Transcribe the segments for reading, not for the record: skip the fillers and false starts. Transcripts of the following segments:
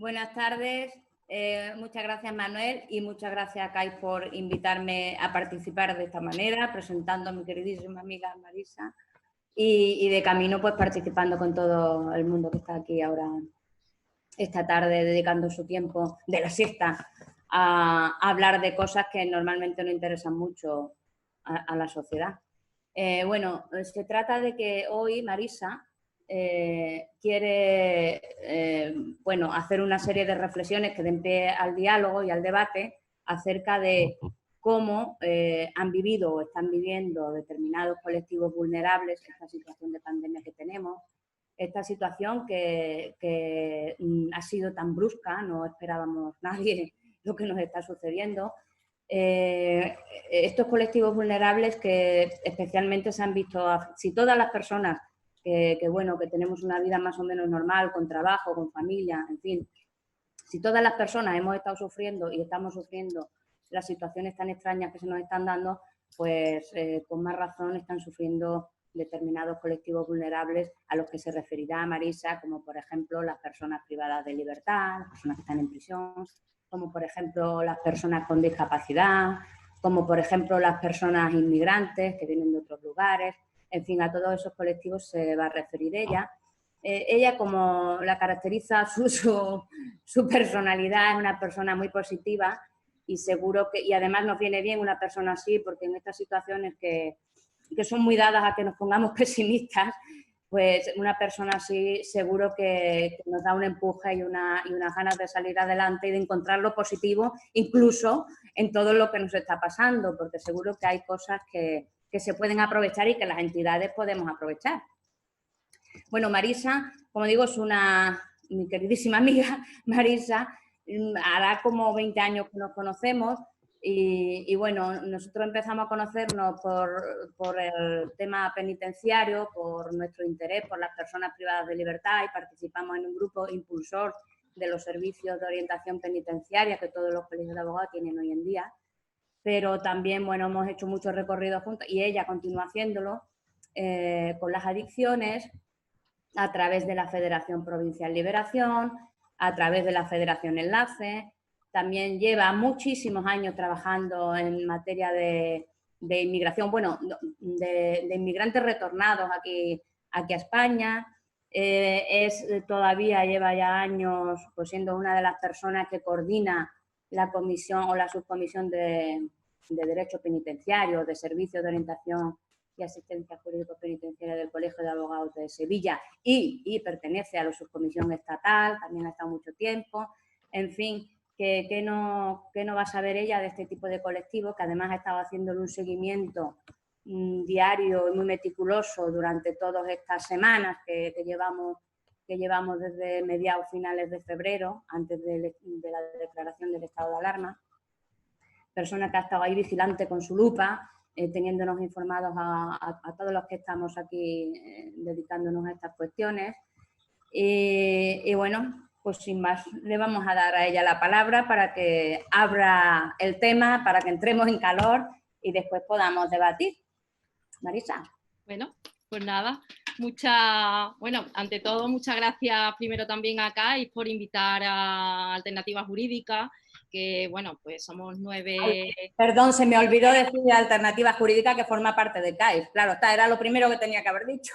Buenas tardes, muchas gracias Manuel y muchas gracias Kai por invitarme a participar de esta manera, presentando a mi queridísima amiga Marisa y de camino pues participando con todo el mundo que está aquí ahora esta tarde dedicando su tiempo de la siesta a hablar de cosas que normalmente no interesan mucho a la sociedad. Bueno, se trata de que hoy Marisa quiere bueno, hacer una serie de reflexiones que den pie al diálogo y al debate acerca de cómo han vivido o están viviendo determinados colectivos vulnerables esta situación de pandemia que tenemos, esta situación que ha sido tan brusca, no esperábamos nadie lo que nos está sucediendo. Estos colectivos vulnerables que especialmente se han visto, si todas las personas bueno, que tenemos una vida más o menos normal, con trabajo, con familia, en fin, si todas las personas hemos estado sufriendo y estamos sufriendo las situaciones tan extrañas que se nos están dando, pues con más razón están sufriendo determinados colectivos vulnerables a los que se referirá Marisa, como por ejemplo las personas privadas de libertad, las personas que están en prisión, como por ejemplo las personas con discapacidad, como por ejemplo las personas inmigrantes que vienen de otros lugares, en fin, a todos esos colectivos se va a referir ella. Ella, como la caracteriza su personalidad, es una persona muy positiva y seguro que, y además nos viene bien una persona así, porque en estas situaciones que son muy dadas a que nos pongamos pesimistas, pues una persona así seguro que nos da un empuje y unas ganas de salir adelante y de encontrar lo positivo, incluso en todo lo que nos está pasando, porque seguro que hay cosas que se pueden aprovechar y que las entidades podemos aprovechar. Bueno, Marisa, como digo, es mi queridísima amiga Marisa, hará como 20 años que nos conocemos y bueno, nosotros empezamos a conocernos por el tema penitenciario, por nuestro interés por las personas privadas de libertad y participamos en un grupo impulsor de los servicios de orientación penitenciaria que todos los colegios de abogados tienen hoy en día, pero también, bueno, hemos hecho muchos recorridos juntos y ella continúa haciéndolo con las adicciones, a través de la Federación Provincial Liberación, a través de la Federación Enlace. También lleva muchísimos años trabajando en materia de inmigración, bueno, de inmigrantes retornados aquí a España. Todavía lleva ya años pues, siendo una de las personas que coordina la comisión o la subcomisión de Derecho Penitenciario, de Servicios de Orientación y Asistencia Jurídico-Penitenciaria del Colegio de Abogados de Sevilla y pertenece a la subcomisión estatal, también ha estado mucho tiempo. En fin, que no va a saber ella de este tipo de colectivos, que además ha estado haciéndole un seguimiento diario y muy meticuloso durante todas estas semanas que llevamos desde mediados finales de febrero, antes de la declaración del estado de alarma. Persona que ha estado ahí vigilante con su lupa, teniéndonos informados a todos los que estamos aquí dedicándonos a estas cuestiones. Y bueno, pues sin más, le vamos a dar a ella la palabra para que abra el tema, para que entremos en calor y después podamos debatir. Marisa. Bueno, pues nada, bueno, ante todo, muchas gracias primero también a CAIS por invitar a Alternativa Jurídica, que bueno, pues somos 9... Ay, perdón, se me olvidó decir Alternativa Jurídica que forma parte de CAIS. Claro, era lo primero que tenía que haber dicho.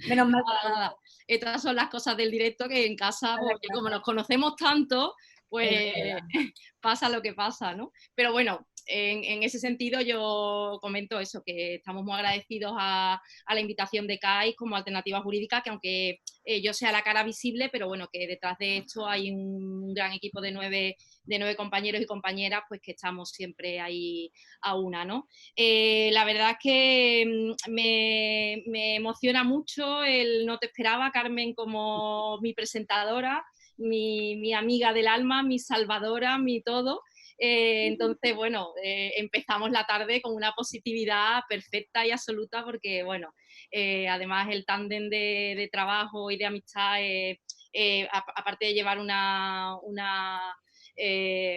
Menos mal. Nada. Estas son las cosas del directo que en casa, porque como nos conocemos tanto, pues pasa lo que pasa, ¿no? Pero bueno, en ese sentido yo comento eso, que estamos muy agradecidos a la invitación de CAIS como Alternativa Jurídica, que aunque yo sea la cara visible, pero bueno, que detrás de esto hay un gran equipo de nueve compañeros y compañeras, pues que estamos siempre ahí a una, ¿no? La verdad es que me emociona mucho el No te esperaba, Carmen, como mi presentadora, mi amiga del alma, mi salvadora, mi todo. Entonces, bueno, empezamos la tarde con una positividad perfecta y absoluta porque, bueno, además el tándem de trabajo y de amistad, aparte de llevar una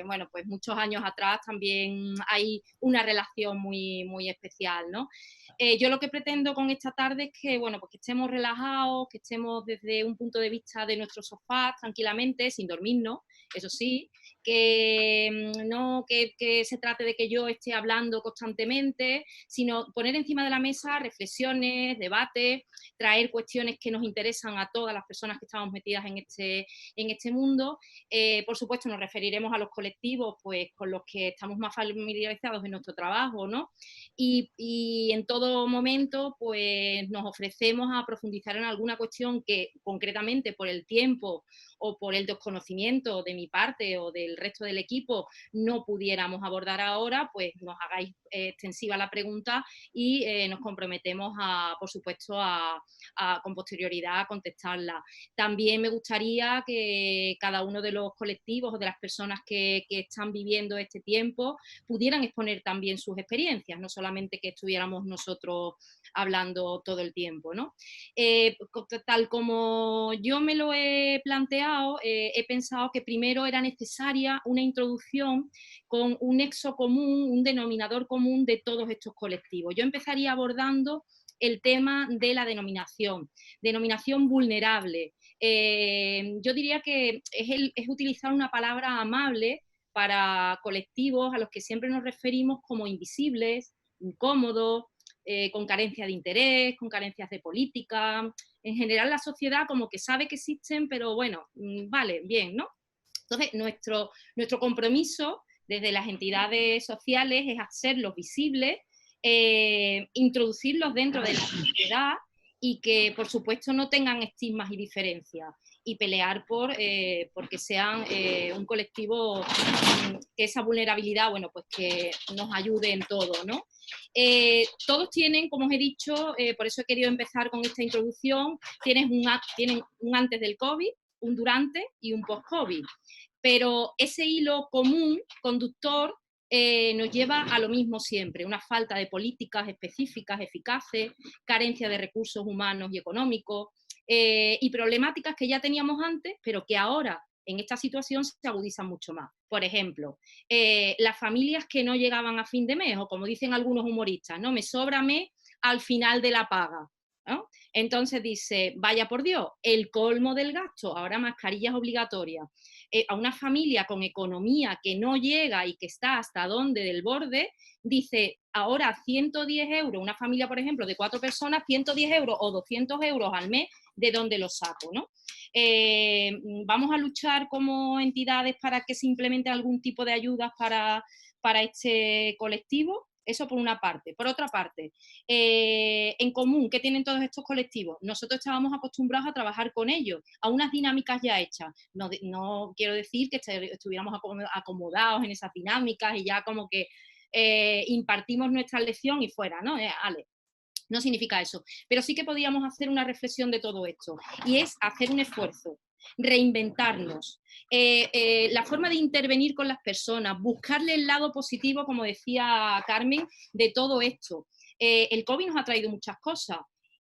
bueno, pues muchos años atrás también hay una relación muy, muy especial, ¿no? Yo lo que pretendo con esta tarde es que, bueno, pues que estemos relajados, que estemos desde un punto de vista de nuestros sofás tranquilamente, sin dormirnos, eso sí, que no que se trate de que yo esté hablando constantemente, sino poner encima de la mesa reflexiones, debates, traer cuestiones que nos interesan a todas las personas que estamos metidas en este mundo. Por supuesto, nos referiremos a los colectivos pues, con los que estamos más familiarizados en nuestro trabajo, ¿no? Y en todo momento pues, nos ofrecemos a profundizar en alguna cuestión que concretamente por el tiempo o por el desconocimiento de mi parte o del resto del equipo no pudiéramos abordar ahora, pues nos hagáis extensiva la pregunta y nos comprometemos, por supuesto, con posterioridad a contestarla. También me gustaría que cada uno de los colectivos o de las personas que están viviendo este tiempo pudieran exponer también sus experiencias, no solamente que estuviéramos nosotros hablando todo el tiempo, ¿no? Tal como yo me lo he planteado, he pensado que primero era necesaria una introducción con un nexo común, un denominador común de todos estos colectivos. Yo empezaría abordando el tema de la denominación vulnerable. Yo diría que es utilizar una palabra amable para colectivos a los que siempre nos referimos como invisibles, incómodos, con carencia de interés, con carencias de política. En general la sociedad como que sabe que existen, pero bueno, vale, bien, ¿no? Entonces, nuestro compromiso desde las entidades sociales es hacerlos visibles, introducirlos dentro de la sociedad y que, por supuesto, no tengan estigmas y diferencias y pelear porque sean un colectivo que esa vulnerabilidad, bueno, pues que nos ayude en todo, ¿no? Todos tienen, como os he dicho, por eso he querido empezar con esta introducción, tienen un antes del COVID, un durante y un post-COVID. Pero ese hilo común, conductor, nos lleva a lo mismo siempre, una falta de políticas específicas, eficaces, carencia de recursos humanos y económicos, y problemáticas que ya teníamos antes, pero que ahora en esta situación se agudizan mucho más. Por ejemplo, las familias que no llegaban a fin de mes, o como dicen algunos humoristas, ¿no? Me sobra mes al final de la paga, ¿no? Entonces dice, vaya por Dios, el colmo del gasto, ahora mascarillas obligatorias. A una familia con economía que no llega y que está hasta donde del borde, dice, ahora 110 euros, una familia, por ejemplo, de 4 personas, 110 euros o 200 euros al mes, ¿de dónde los saco, no? Vamos a luchar como entidades para que se implemente algún tipo de ayudas para este colectivo. Eso por una parte. Por otra parte, en común, ¿qué tienen todos estos colectivos? Nosotros estábamos acostumbrados a trabajar con ellos, a unas dinámicas ya hechas. No quiero decir que estuviéramos acomodados en esas dinámicas y ya como que impartimos nuestra lección y fuera, ¿no? Ale. No significa eso, pero sí que podíamos hacer una reflexión de todo esto y es hacer un esfuerzo, reinventarnos, la forma de intervenir con las personas, buscarle el lado positivo, como decía Carmen, de todo esto. El COVID nos ha traído muchas cosas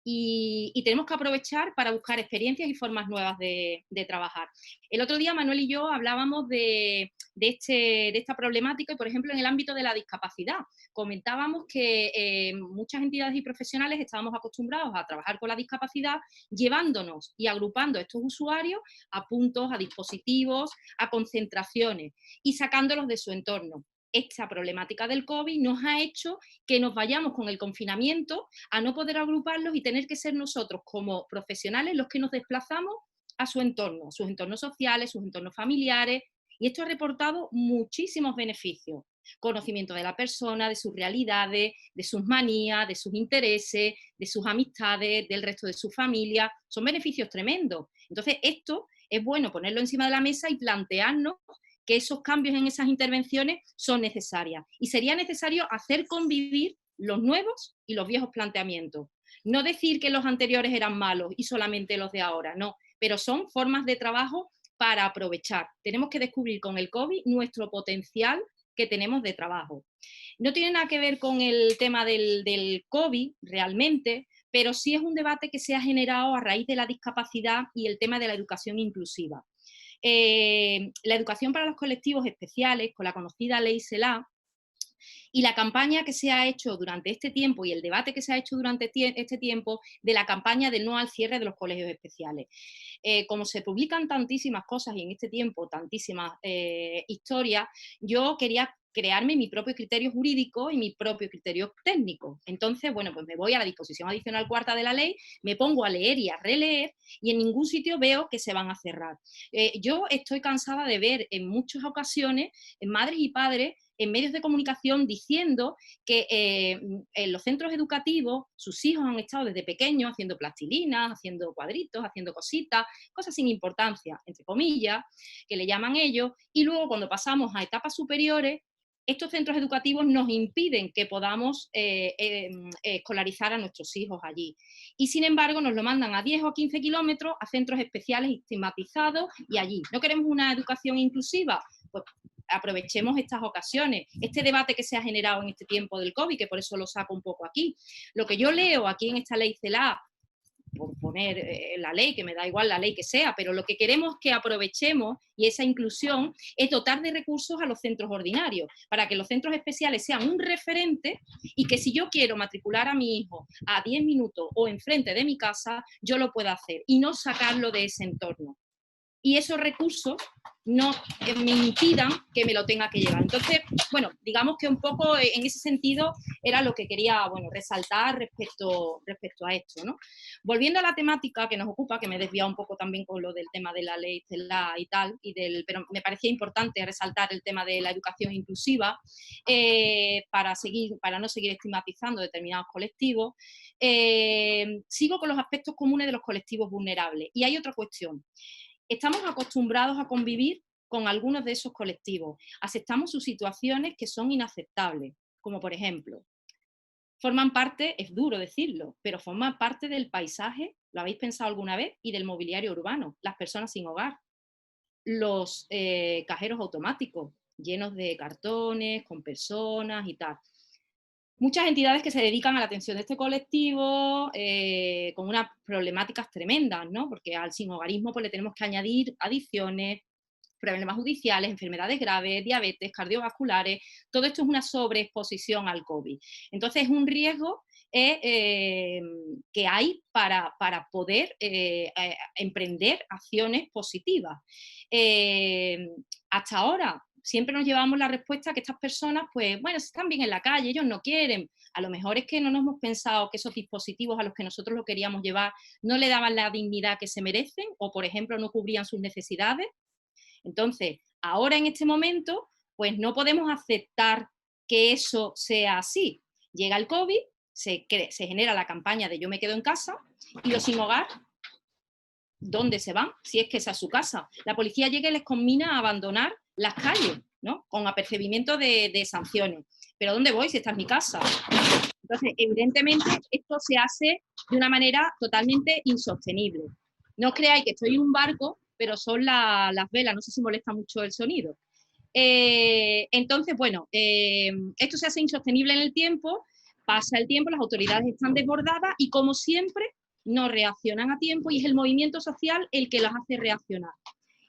y tenemos que aprovechar para buscar experiencias y formas nuevas de trabajar. El otro día Manuel y yo hablábamos de esta problemática y, por ejemplo, en el ámbito de la discapacidad. Comentábamos que muchas entidades y profesionales estábamos acostumbrados a trabajar con la discapacidad llevándonos y agrupando a estos usuarios a puntos, a dispositivos, a concentraciones y sacándolos de su entorno. Esta problemática del COVID nos ha hecho que nos vayamos con el confinamiento a no poder agruparlos y tener que ser nosotros como profesionales los que nos desplazamos a su entorno, sus entornos sociales, sus entornos familiares, y esto ha reportado muchísimos beneficios. Conocimiento de la persona, de sus realidades, de sus manías, de sus intereses, de sus amistades, del resto de su familia. Son beneficios tremendos. Entonces, esto es bueno ponerlo encima de la mesa y plantearnos que esos cambios en esas intervenciones son necesarias. Y sería necesario hacer convivir los nuevos y los viejos planteamientos. No decir que los anteriores eran malos y solamente los de ahora, no, pero son formas de trabajo para aprovechar. Tenemos que descubrir con el COVID nuestro potencial que tenemos de trabajo. No tiene nada que ver con el tema del COVID realmente, pero sí es un debate que se ha generado a raíz de la discapacidad y el tema de la educación inclusiva. la educación para los colectivos especiales, con la conocida Ley CELA, y la campaña que se ha hecho durante este tiempo y el debate que se ha hecho durante este tiempo de la campaña del no al cierre de los colegios especiales. Como se publican tantísimas cosas y en este tiempo tantísimas historias, yo quería crearme mi propio criterio jurídico y mi propio criterio técnico. Entonces, bueno, pues me voy a la disposición adicional cuarta de la ley, me pongo a leer y a releer y en ningún sitio veo que se van a cerrar. Yo estoy cansada de ver en muchas ocasiones en madres y padres en medios de comunicación diciendo que en los centros educativos sus hijos han estado desde pequeños haciendo plastilinas, haciendo cuadritos, haciendo cositas, cosas sin importancia, entre comillas, que le llaman ellos, y luego cuando pasamos a etapas superiores, estos centros educativos nos impiden que podamos escolarizar a nuestros hijos allí. Y sin embargo nos lo mandan a 10 o 15 kilómetros a centros especiales estigmatizados y allí. ¿No queremos una educación inclusiva? Pues aprovechemos estas ocasiones. Este debate que se ha generado en este tiempo del COVID, que por eso lo saco un poco aquí. Lo que yo leo aquí en esta ley CELA, por poner la ley, que me da igual la ley que sea, pero lo que queremos que aprovechemos, y esa inclusión, es dotar de recursos a los centros ordinarios, para que los centros especiales sean un referente y que si yo quiero matricular a mi hijo a 10 minutos o enfrente de mi casa, yo lo pueda hacer y no sacarlo de ese entorno. Y esos recursos no me impidan que me lo tenga que llevar. Entonces, bueno, digamos que un poco en ese sentido era lo que quería, bueno, resaltar respecto a esto, ¿no? Volviendo a la temática que nos ocupa, que me he desviado un poco también con lo del tema de la ley CELA y tal, pero me parecía importante resaltar el tema de la educación inclusiva para no seguir estigmatizando determinados colectivos. Sigo con los aspectos comunes de los colectivos vulnerables. Y hay otra cuestión. Estamos acostumbrados a convivir con algunos de esos colectivos. Aceptamos sus situaciones que son inaceptables, como por ejemplo, forman parte, es duro decirlo, pero forman parte del paisaje, ¿lo habéis pensado alguna vez? Y del mobiliario urbano, las personas sin hogar, los cajeros automáticos, llenos de cartones, con personas y tal. Muchas entidades que se dedican a la atención de este colectivo con unas problemáticas tremendas, ¿no? Porque al sinhogarismo pues, le tenemos que añadir adicciones, problemas judiciales, enfermedades graves, diabetes, cardiovasculares, todo esto es una sobreexposición al COVID. Entonces es un riesgo que hay para poder emprender acciones positivas. Hasta ahora siempre nos llevamos la respuesta que estas personas, pues, bueno, están bien en la calle, ellos no quieren. A lo mejor es que no nos hemos pensado que esos dispositivos a los que nosotros lo queríamos llevar no le daban la dignidad que se merecen o, por ejemplo, no cubrían sus necesidades. Entonces, ahora en este momento, pues no podemos aceptar que eso sea así. Llega el COVID, se genera la campaña de yo me quedo en casa y los sin hogar, ¿dónde se van? Si es que esa es su casa. La policía llega y les conmina a abandonar las calles, ¿no? Con apercibimiento de sanciones. ¿Pero dónde voy si esta es mi casa? Entonces, evidentemente, esto se hace de una manera totalmente insostenible. No os creáis que estoy en un barco, pero son las velas, no sé si molesta mucho el sonido. Entonces, bueno, esto se hace insostenible en el tiempo, pasa el tiempo, las autoridades están desbordadas y, como siempre, no reaccionan a tiempo y es el movimiento social el que las hace reaccionar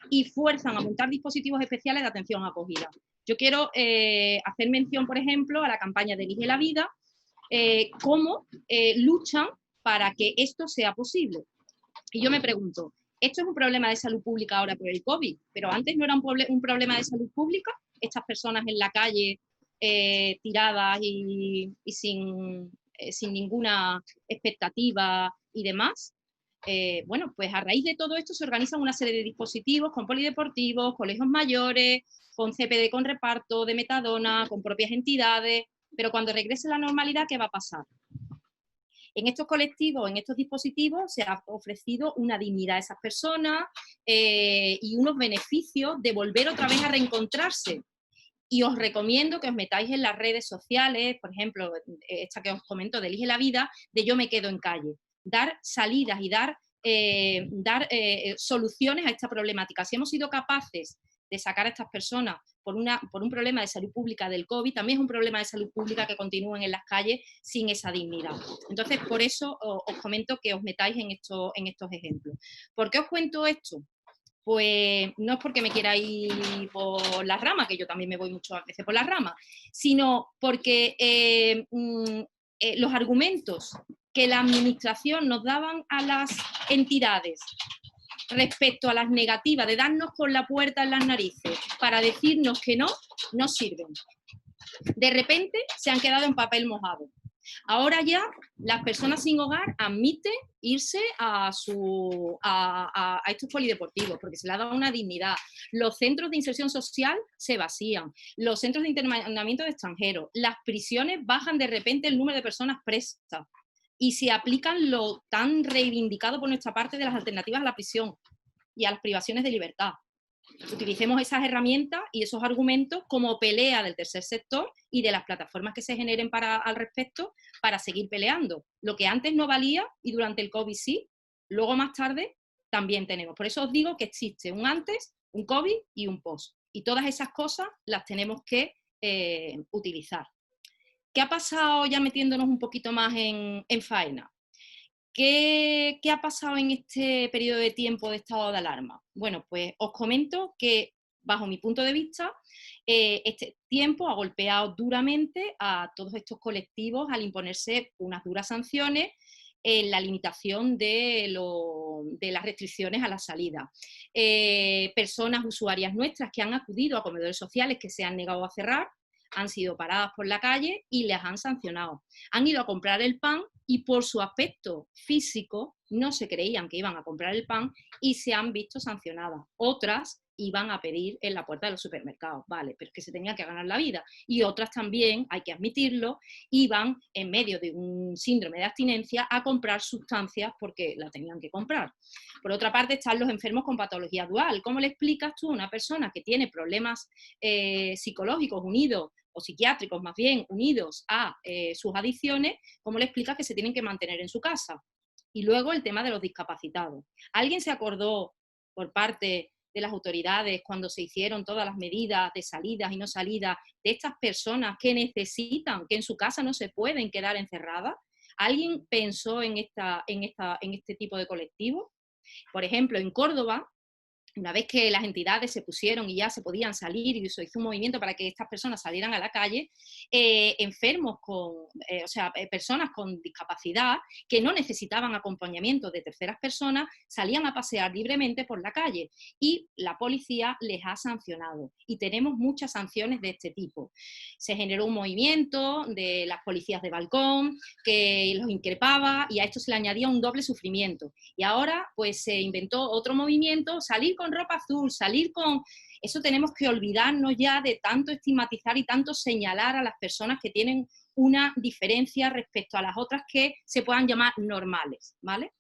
y fuerzan a montar dispositivos especiales de atención a acogida. Yo quiero hacer mención, por ejemplo, a la campaña de Elige la Vida, cómo luchan para que esto sea posible. Y yo me pregunto, ¿esto es un problema de salud pública ahora por el COVID? ¿Pero antes no era un problema de salud pública? Estas personas en la calle tiradas y sin ninguna expectativa y demás. Bueno, pues a raíz de todo esto se organizan una serie de dispositivos con polideportivos, colegios mayores, con CPD con reparto de metadona, con propias entidades, pero cuando regrese la normalidad, ¿qué va a pasar? En estos colectivos, en estos dispositivos, se ha ofrecido una dignidad a esas personas y unos beneficios de volver otra vez a reencontrarse. Y os recomiendo que os metáis en las redes sociales, por ejemplo, esta que os comento de Elige la Vida, de Yo me quedo en calle. Dar salidas y dar soluciones a esta problemática. Si hemos sido capaces de sacar a estas personas por un problema de salud pública del COVID, también es un problema de salud pública que continúen en las calles sin esa dignidad. Entonces, por eso os comento que os metáis en estos ejemplos. ¿Por qué os cuento esto? pues no es porque me quiera ir por las ramas, que yo también me voy muchas veces por las ramas, sino porque los argumentos que la administración nos daban a las entidades respecto a las negativas de darnos con la puerta en las narices para decirnos que no, no sirven. De repente se han quedado en papel mojado. Ahora ya las personas sin hogar admiten irse a estos polideportivos porque se les ha dado una dignidad. Los centros de inserción social se vacían, los centros de internamiento de extranjeros, las prisiones bajan de repente el número de personas presas y se aplican lo tan reivindicado por nuestra parte de las alternativas a la prisión y a las privaciones de libertad. Utilicemos esas herramientas y esos argumentos como pelea del tercer sector y de las plataformas que se generen al respecto para seguir peleando. Lo que antes no valía y durante el COVID sí, luego más tarde también tenemos. Por eso os digo que existe un antes, un COVID y un post. Y todas esas cosas las tenemos que utilizar. ¿Qué ha pasado ya metiéndonos un poquito más en faena? ¿Qué ha pasado en este periodo de tiempo de estado de alarma? Bueno, pues os comento que, bajo mi punto de vista, este tiempo ha golpeado duramente a todos estos colectivos al imponerse unas duras sanciones en la limitación de las restricciones a la salida. Personas usuarias nuestras que han acudido a comedores sociales que se han negado a cerrar, han sido paradas por la calle y les han sancionado. Han ido a comprar el pan y por su aspecto físico no se creían que iban a comprar el pan y se han visto sancionadas. Otras iban a pedir en la puerta de los supermercados, vale, pero es que se tenían que ganar la vida. Y otras también, hay que admitirlo, iban en medio de un síndrome de abstinencia a comprar sustancias porque la tenían que comprar. Por otra parte están los enfermos con patología dual. ¿Cómo le explicas tú a una persona que tiene problemas psicológicos unidos o psiquiátricos más bien unidos a sus adicciones, cómo le explicas que se tienen que mantener en su casa? Y luego el tema de los discapacitados. ¿Alguien se acordó por parte de las autoridades cuando se hicieron todas las medidas de salidas y no salidas de estas personas que necesitan, que en su casa no se pueden quedar encerradas? ¿Alguien pensó en este tipo de colectivos? Por ejemplo, en Córdoba, una vez que las entidades se pusieron y ya se podían salir y se hizo un movimiento para que estas personas salieran a la calle, enfermos personas con discapacidad que no necesitaban acompañamiento de terceras personas, salían a pasear libremente por la calle y la policía les ha sancionado. Y tenemos muchas sanciones de este tipo. Se generó un movimiento de las policías de balcón que los increpaba y a esto se le añadía un doble sufrimiento. Y ahora pues se inventó otro movimiento, salir con ropa azul, salir con... Eso tenemos que olvidarnos ya de tanto estigmatizar y tanto señalar a las personas que tienen una diferencia respecto a las otras que se puedan llamar normales, ¿vale?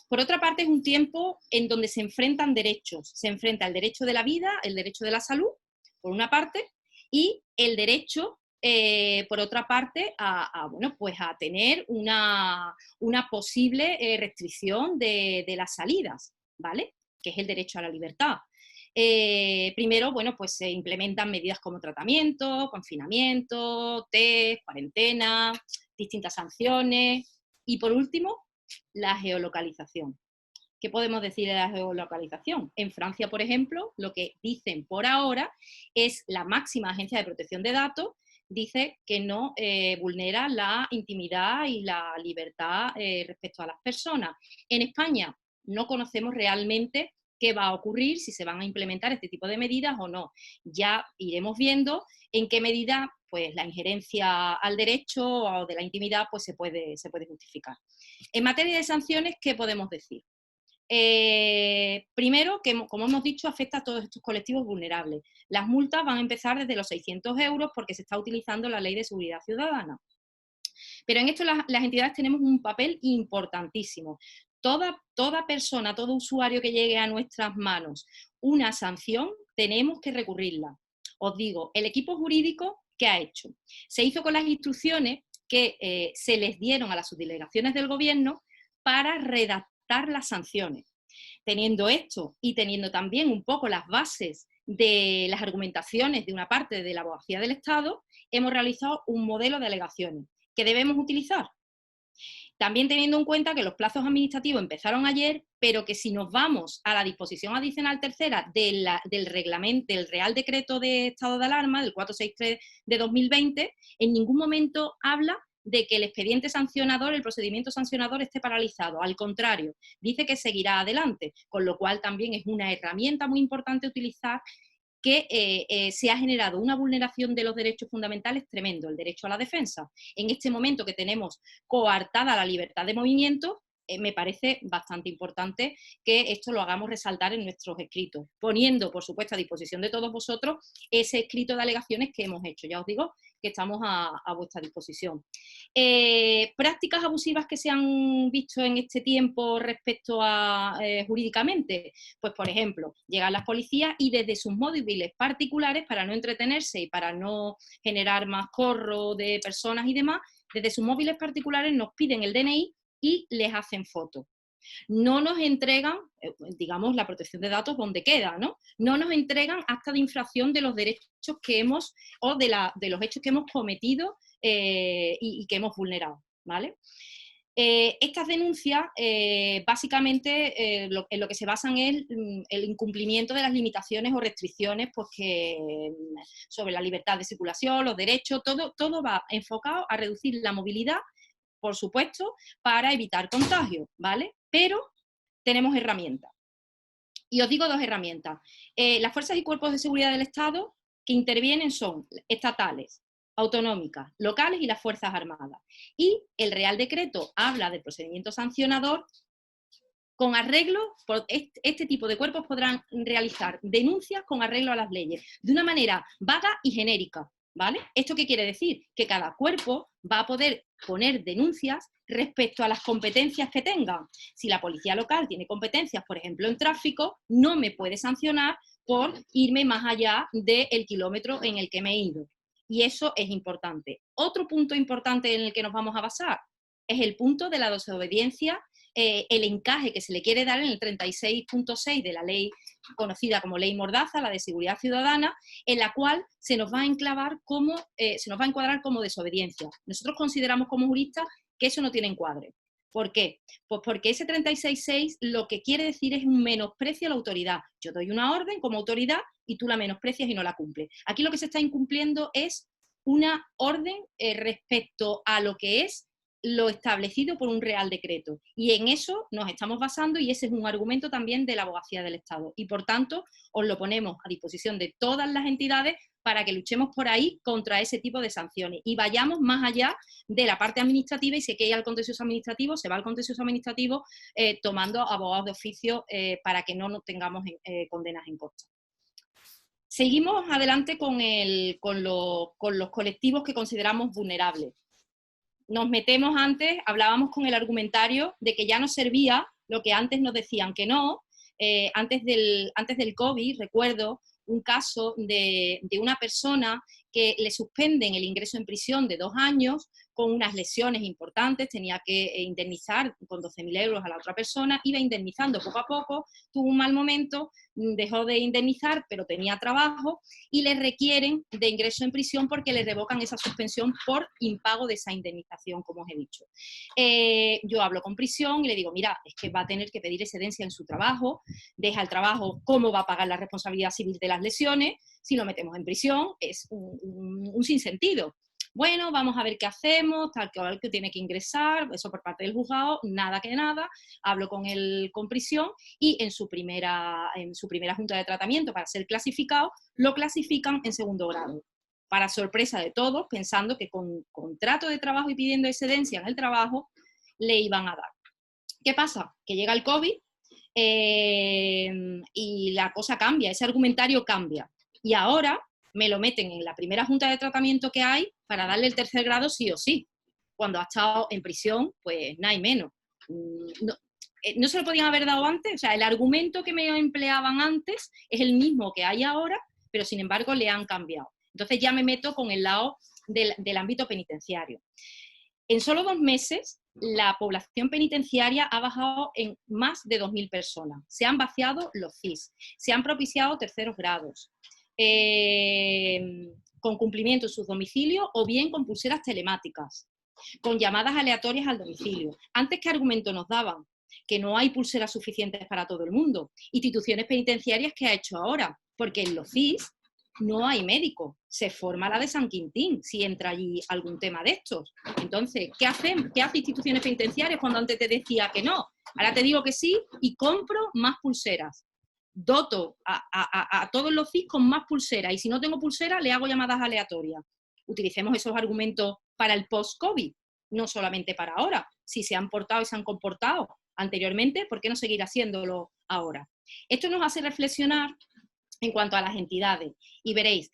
Por otra parte, es un tiempo en donde se enfrentan derechos. Se enfrenta el derecho de la vida, el derecho de la salud, por una parte, y el derecho, por otra parte, a tener una posible restricción de las salidas, ¿vale? Que es el derecho a la libertad. Primero, pues se implementan medidas como tratamiento, confinamiento, test, cuarentena, distintas sanciones y, por último, la geolocalización. ¿Qué podemos decir de la geolocalización? En Francia, por ejemplo, lo que dicen por ahora es la máxima agencia de protección de datos, dice que no vulnera la intimidad y la libertad respecto a las personas. En España no conocemos realmente qué va a ocurrir, si se van a implementar este tipo de medidas o no. Ya iremos viendo en qué medida pues, la injerencia al derecho o de la intimidad pues, se puede justificar. En materia de sanciones, ¿qué podemos decir? Primero, que como hemos dicho, afecta a todos estos colectivos vulnerables. Las multas van a empezar desde los 600 euros porque se está utilizando la Ley de Seguridad Ciudadana. Pero en esto las entidades tenemos un papel importantísimo. Toda persona, todo usuario que llegue a nuestras manos una sanción, tenemos que recurrirla. Os digo, el equipo jurídico, ¿qué ha hecho? Se hizo con las instrucciones que se les dieron a las subdelegaciones del gobierno para redactar las sanciones. Teniendo esto y teniendo también un poco las bases de las argumentaciones de una parte de la abogacía del Estado, hemos realizado un modelo de alegaciones. ¿Qué debemos utilizar? También teniendo en cuenta que los plazos administrativos empezaron ayer, pero que si nos vamos a la disposición adicional tercera del reglamento, del Real Decreto de Estado de Alarma, del 463 de 2020, en ningún momento habla de que el expediente sancionador, el procedimiento sancionador esté paralizado. Al contrario, dice que seguirá adelante, con lo cual también es una herramienta muy importante utilizar, que se ha generado una vulneración de los derechos fundamentales tremendo, el derecho a la defensa. En este momento que tenemos coartada la libertad de movimiento, me parece bastante importante que esto lo hagamos resaltar en nuestros escritos, poniendo, por supuesto, a disposición de todos vosotros ese escrito de alegaciones que hemos hecho. Ya os digo que estamos a vuestra disposición. Prácticas abusivas que se han visto en este tiempo respecto a jurídicamente, pues por ejemplo, llegan las policías y desde sus móviles particulares, para no entretenerse y para no generar más corro de personas y demás, desde sus móviles particulares nos piden el DNI y les hacen fotos. No nos entregan, digamos, la protección de datos donde queda, ¿no? No nos entregan acta de infracción de los derechos que hemos, o de los hechos que hemos cometido y que hemos vulnerado, ¿vale? Estas denuncias, básicamente, en lo que se basan es el incumplimiento de las limitaciones o restricciones pues, sobre la libertad de circulación, los derechos, todo va enfocado a reducir la movilidad, por supuesto, para evitar contagios, ¿vale? Pero tenemos herramientas. Y os digo dos herramientas. Las fuerzas y cuerpos de seguridad del Estado que intervienen son estatales, autonómicas, locales y las Fuerzas Armadas. Y el Real Decreto habla del procedimiento sancionador con arreglo, este tipo de cuerpos podrán realizar denuncias con arreglo a las leyes, de una manera vaga y genérica, ¿vale? ¿Esto qué quiere decir? Que cada cuerpo va a poder poner denuncias respecto a las competencias que tenga. Si la policía local tiene competencias, por ejemplo, en tráfico, no me puede sancionar por irme más allá del kilómetro en el que me he ido. Y eso es importante. Otro punto importante en el que nos vamos a basar es el punto de la desobediencia, el encaje que se le quiere dar en el 36.6 de la ley conocida como Ley Mordaza, la de Seguridad Ciudadana, en la cual se nos va a encuadrar como desobediencia. Nosotros consideramos como juristas que eso no tiene encuadre. ¿Por qué? Pues porque ese 36.6 lo que quiere decir es un menosprecio a la autoridad. Yo doy una orden como autoridad y tú la menosprecias y no la cumples. Aquí lo que se está incumpliendo es una orden respecto a lo que es lo establecido por un Real Decreto. Y en eso nos estamos basando y ese es un argumento también de la Abogacía del Estado. Y por tanto, os lo ponemos a disposición de todas las entidades para que luchemos por ahí contra ese tipo de sanciones y vayamos más allá de la parte administrativa y si hay que ir al contencioso administrativo, se va al contencioso administrativo tomando abogados de oficio para que no tengamos condenas en contra. Seguimos adelante con los colectivos que consideramos vulnerables. Nos metemos antes, hablábamos con el argumentario de que ya no servía lo que antes nos decían que no. Antes del COVID, recuerdo un caso de una persona que le suspenden el ingreso en prisión de 2 años con unas lesiones importantes, tenía que indemnizar con 12.000 euros a la otra persona, iba indemnizando poco a poco, tuvo un mal momento, dejó de indemnizar, pero tenía trabajo y le requieren de ingreso en prisión porque le revocan esa suspensión por impago de esa indemnización, como os he dicho. Yo hablo con prisión y le digo, mira, es que va a tener que pedir excedencia en su trabajo, deja el trabajo, ¿cómo va a pagar la responsabilidad civil de las lesiones? Si lo metemos en prisión, es un sinsentido. Bueno, vamos a ver qué hacemos, tal que tiene que ingresar, eso por parte del juzgado, nada que nada, hablo con prisión y en su primera junta de tratamiento para ser clasificado, lo clasifican en 2º grado. Para sorpresa de todos, pensando que con contrato de trabajo y pidiendo excedencia en el trabajo, le iban a dar. ¿Qué pasa? Que llega el COVID y la cosa cambia, ese argumentario cambia. Y ahora me lo meten en la primera junta de tratamiento que hay para darle el 3er grado sí o sí. Cuando ha estado en prisión, pues nada y menos. No se lo podían haber dado antes, o sea, el argumento que me empleaban antes es el mismo que hay ahora, pero sin embargo le han cambiado. Entonces ya me meto con el lado del ámbito penitenciario. En solo 2 meses, la población penitenciaria ha bajado en más de 2.000 personas. Se han vaciado los CIS, se han propiciado 3eros grados, con cumplimiento en sus domicilios o bien con pulseras telemáticas. con llamadas aleatorias al domicilio. Antes, ¿qué argumento nos daban? Que no hay pulseras suficientes para todo el mundo. Instituciones penitenciarias, ¿qué ha hecho ahora? Porque en los CIS no hay médico, se forma la de San Quintín, si entra allí algún tema de estos. Entonces, ¿qué hace instituciones penitenciarias cuando antes te decía que no? Ahora te digo que sí y compro más pulseras. Doto a todos los CIS con más pulseras y si no tengo pulsera le hago llamadas aleatorias. Utilicemos esos argumentos para el post-COVID, no solamente para ahora. Si se han portado y se han comportado anteriormente, ¿por qué no seguir haciéndolo ahora? Esto nos hace reflexionar en cuanto a las entidades. Y veréis,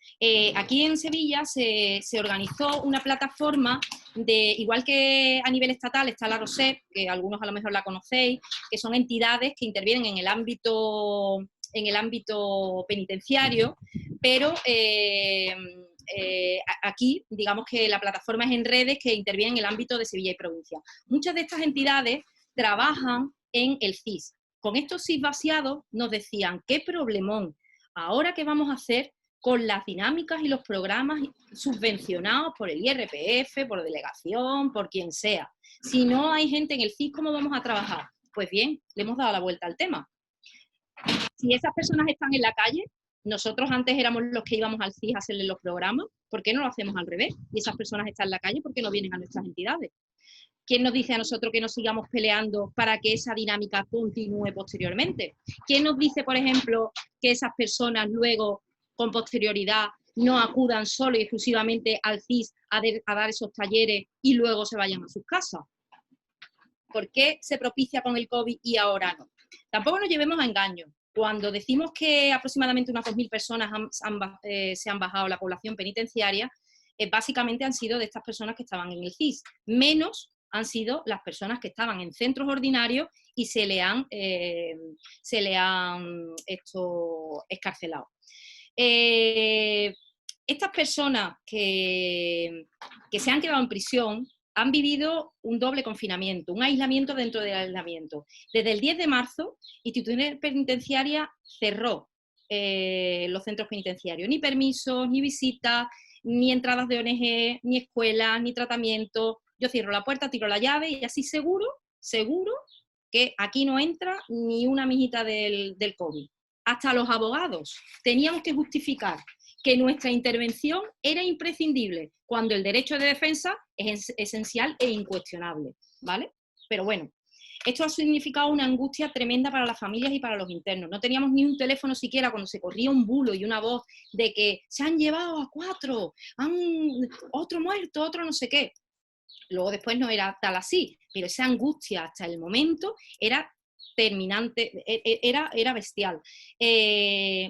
aquí en Sevilla se organizó una plataforma igual que a nivel estatal está la ROSEP, que algunos a lo mejor la conocéis, que son entidades que intervienen en el ámbito penitenciario, pero aquí, digamos que la plataforma es en redes que intervienen en el ámbito de Sevilla y provincia. Muchas de estas entidades trabajan en el CIS. Con estos CIS vaciados nos decían, qué problemón, ahora qué vamos a hacer con las dinámicas y los programas subvencionados por el IRPF, por delegación, por quien sea. Si no hay gente en el CIS, ¿cómo vamos a trabajar? Pues bien, le hemos dado la vuelta al tema. Si esas personas están en la calle, nosotros antes éramos los que íbamos al CIS a hacerles los programas, ¿por qué no lo hacemos al revés? Y esas personas están en la calle, ¿por qué no vienen a nuestras entidades? ¿Quién nos dice a nosotros que no sigamos peleando para que esa dinámica continúe posteriormente? ¿Quién nos dice, por ejemplo, que esas personas luego, con posterioridad, no acudan solo y exclusivamente al CIS a dar esos talleres y luego se vayan a sus casas? ¿Por qué se propicia con el COVID y ahora no? Tampoco nos llevemos a engaño. Cuando decimos que aproximadamente unas 2.000 personas se han bajado la población penitenciaria, básicamente han sido de estas personas que estaban en el CIS, menos han sido las personas que estaban en centros ordinarios y se le han escarcelado. Estas personas que se han quedado en prisión han vivido un doble confinamiento, un aislamiento dentro del aislamiento. Desde el 10 de marzo, Instituciones Penitenciarias cerró los centros penitenciarios. Ni permisos, ni visitas, ni entradas de ONG, ni escuelas, ni tratamientos. Yo cierro la puerta, tiro la llave y así seguro que aquí no entra ni una mijita del COVID. Hasta los abogados teníamos que justificar que nuestra intervención era imprescindible, cuando el derecho de defensa es esencial e incuestionable, ¿vale? Pero bueno, esto ha significado una angustia tremenda para las familias y para los internos. No teníamos ni un teléfono siquiera cuando se corría un bulo y una voz de que se han llevado a 4, otro muerto, otro no sé qué. Luego después no era tal así, pero esa angustia hasta el momento era terminante, era bestial.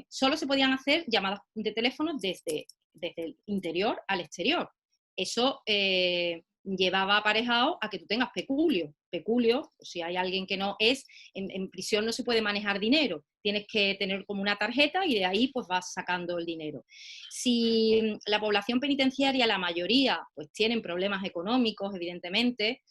Solo se podían hacer llamadas de teléfono desde el interior al exterior. Eso llevaba aparejado a que tú tengas peculio. Peculio, si hay alguien que no es, en prisión no se puede manejar dinero, tienes que tener como una tarjeta y de ahí pues vas sacando el dinero. Si la población penitenciaria, la mayoría, pues tienen problemas económicos, evidentemente,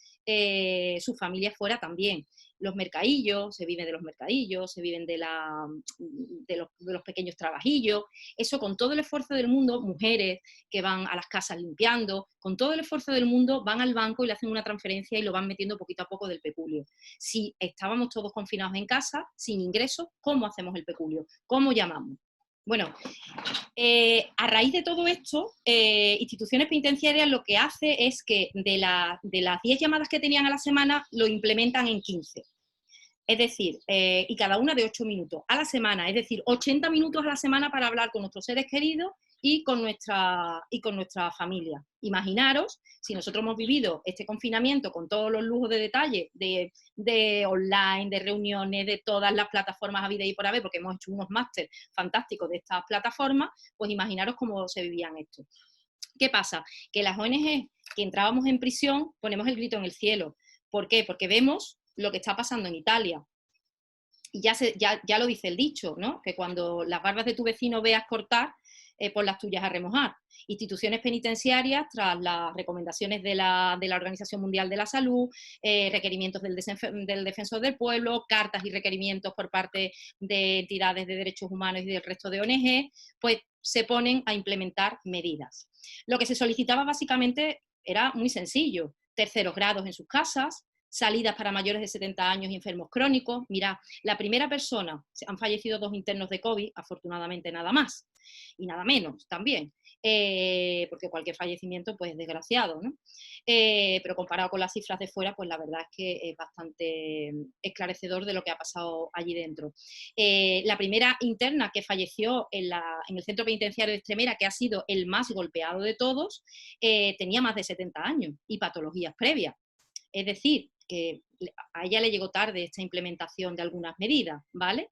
sus familias fuera también. Los mercadillos, se viven de los mercadillos, se viven de los pequeños trabajillos. Eso con todo el esfuerzo del mundo, mujeres que van a las casas limpiando, con todo el esfuerzo del mundo van al banco y le hacen una transferencia y lo van metiendo poquito a poco del peculio. Si estábamos todos confinados en casa, sin ingresos, ¿cómo hacemos el peculio? ¿Cómo llamamos? Bueno, a raíz de todo esto, Instituciones Penitenciarias lo que hace es que de las 10 llamadas que tenían a la semana, lo implementan en 15. Es decir, y cada una de 8 minutos a la semana, es decir, 80 minutos a la semana para hablar con nuestros seres queridos y con nuestra familia. Imaginaros, si nosotros hemos vivido este confinamiento con todos los lujos de detalle, de online, de reuniones, de todas las plataformas habidas y por haber, porque hemos hecho unos máster fantásticos de estas plataformas, pues imaginaros cómo se vivían esto. ¿Qué pasa? Que las ONG que entrábamos en prisión ponemos el grito en el cielo. ¿Por qué? Porque vemos lo que está pasando en Italia. Y ya lo dice el dicho, ¿no? Que cuando las barbas de tu vecino veas cortar, pon las tuyas a remojar. Instituciones penitenciarias, tras las recomendaciones de la Organización Mundial de la Salud, requerimientos del Defensor del Pueblo, cartas y requerimientos por parte de entidades de derechos humanos y del resto de ONG, pues se ponen a implementar medidas. Lo que se solicitaba básicamente era muy sencillo. terceros grados en sus casas, salidas para mayores de 70 años y enfermos crónicos. Mira, la primera persona, han fallecido 2 internos de COVID, afortunadamente nada más, y nada menos también, porque cualquier fallecimiento pues es desgraciado, ¿no? Pero comparado con las cifras de fuera, pues la verdad es que es bastante esclarecedor de lo que ha pasado allí dentro. La primera interna que falleció en el centro penitenciario de Extremera, que ha sido el más golpeado de todos, tenía más de 70 años y patologías previas. Es decir, que a ella le llegó tarde esta implementación de algunas medidas, ¿vale?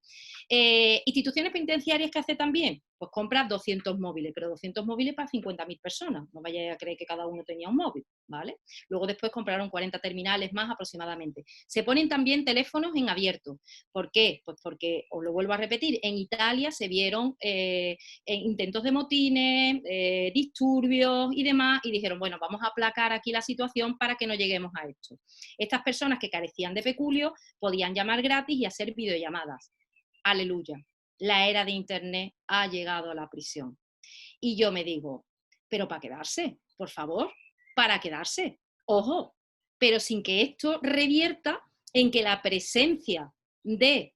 Instituciones penitenciarias, ¿qué hace también? Pues compra 200 móviles, pero 200 móviles para 50.000 personas. No vayáis a creer que cada uno tenía un móvil, ¿vale? Luego después compraron 40 terminales más aproximadamente. Se ponen también teléfonos en abierto. ¿Por qué? Pues porque, os lo vuelvo a repetir, en Italia se vieron intentos de motines, disturbios y demás, y dijeron, bueno, vamos a aplacar aquí la situación para que no lleguemos a esto. Estas personas que carecían de peculio podían llamar gratis y hacer videollamadas. Aleluya. La era de Internet ha llegado a la prisión. Y yo me digo, pero para quedarse, por favor, para quedarse. Ojo, pero sin que esto revierta en que la presencia de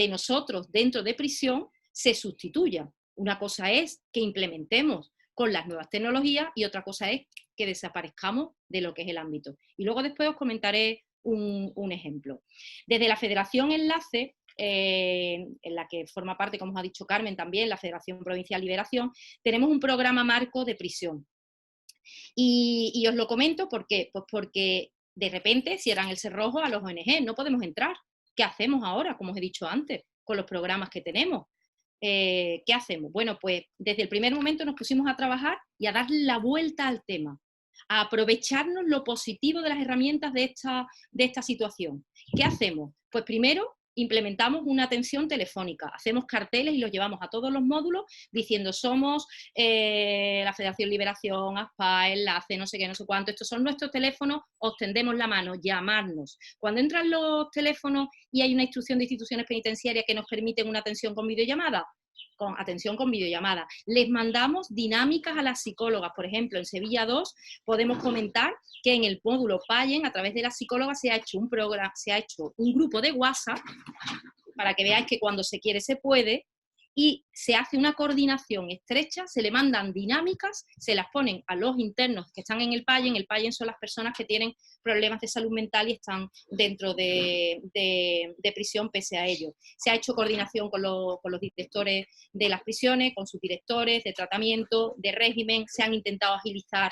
nosotros dentro de prisión se sustituya. Una cosa es que implementemos con las nuevas tecnologías y otra cosa es que desaparezcamos de lo que es el ámbito. Y luego después os comentaré un ejemplo. Desde la Federación Enlace, en la que forma parte, como os ha dicho Carmen también, la Federación Provincial Liberación, tenemos un programa marco de prisión. Y os lo comento porque, pues porque de repente cierran el cerrojo a los ONG, no podemos entrar. ¿Qué hacemos ahora, como os he dicho antes, con los programas que tenemos? ¿Qué hacemos? Bueno, pues desde el primer momento nos pusimos a trabajar y a darle la vuelta al tema, a aprovecharnos lo positivo de las herramientas de esta situación. ¿Qué hacemos? Pues primero implementamos una atención telefónica, hacemos carteles y los llevamos a todos los módulos diciendo somos la Federación Liberación, ASPA, Enlace, no sé qué, no sé cuánto, estos son nuestros teléfonos, os tendemos la mano, llamarnos. Cuando entran los teléfonos y hay una instrucción de instituciones penitenciarias que nos permiten una atención con videollamada, atención con videollamada. Les mandamos dinámicas a las psicólogas. Por ejemplo, en Sevilla 2 podemos comentar que en el módulo Payen, a través de las psicólogas, se ha hecho un grupo de WhatsApp, para que veáis que cuando se quiere se puede, y se hace una coordinación estrecha, se le mandan dinámicas, se las ponen a los internos que están en el Payen. El Payen son las personas que tienen problemas de salud mental y están dentro de prisión pese a ello. Se ha hecho coordinación con los directores de las prisiones, con sus directores de tratamiento, de régimen, se han intentado agilizar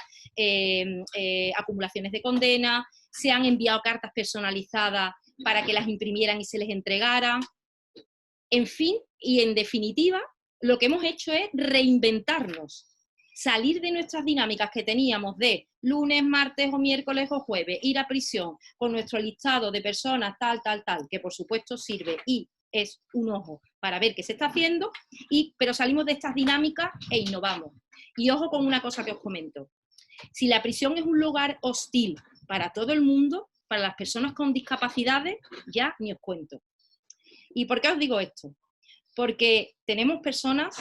acumulaciones de condena, se han enviado cartas personalizadas para que las imprimieran y se les entregaran. En fin, y en definitiva, lo que hemos hecho es reinventarnos, salir de nuestras dinámicas que teníamos de lunes, martes o miércoles o jueves, ir a prisión con nuestro listado de personas tal, que por supuesto sirve y es un ojo para ver qué se está haciendo, pero salimos de estas dinámicas e innovamos. Y ojo con una cosa que os comento. Si la prisión es un lugar hostil para todo el mundo, para las personas con discapacidades, ya ni os cuento. ¿Y por qué os digo esto? Porque tenemos personas,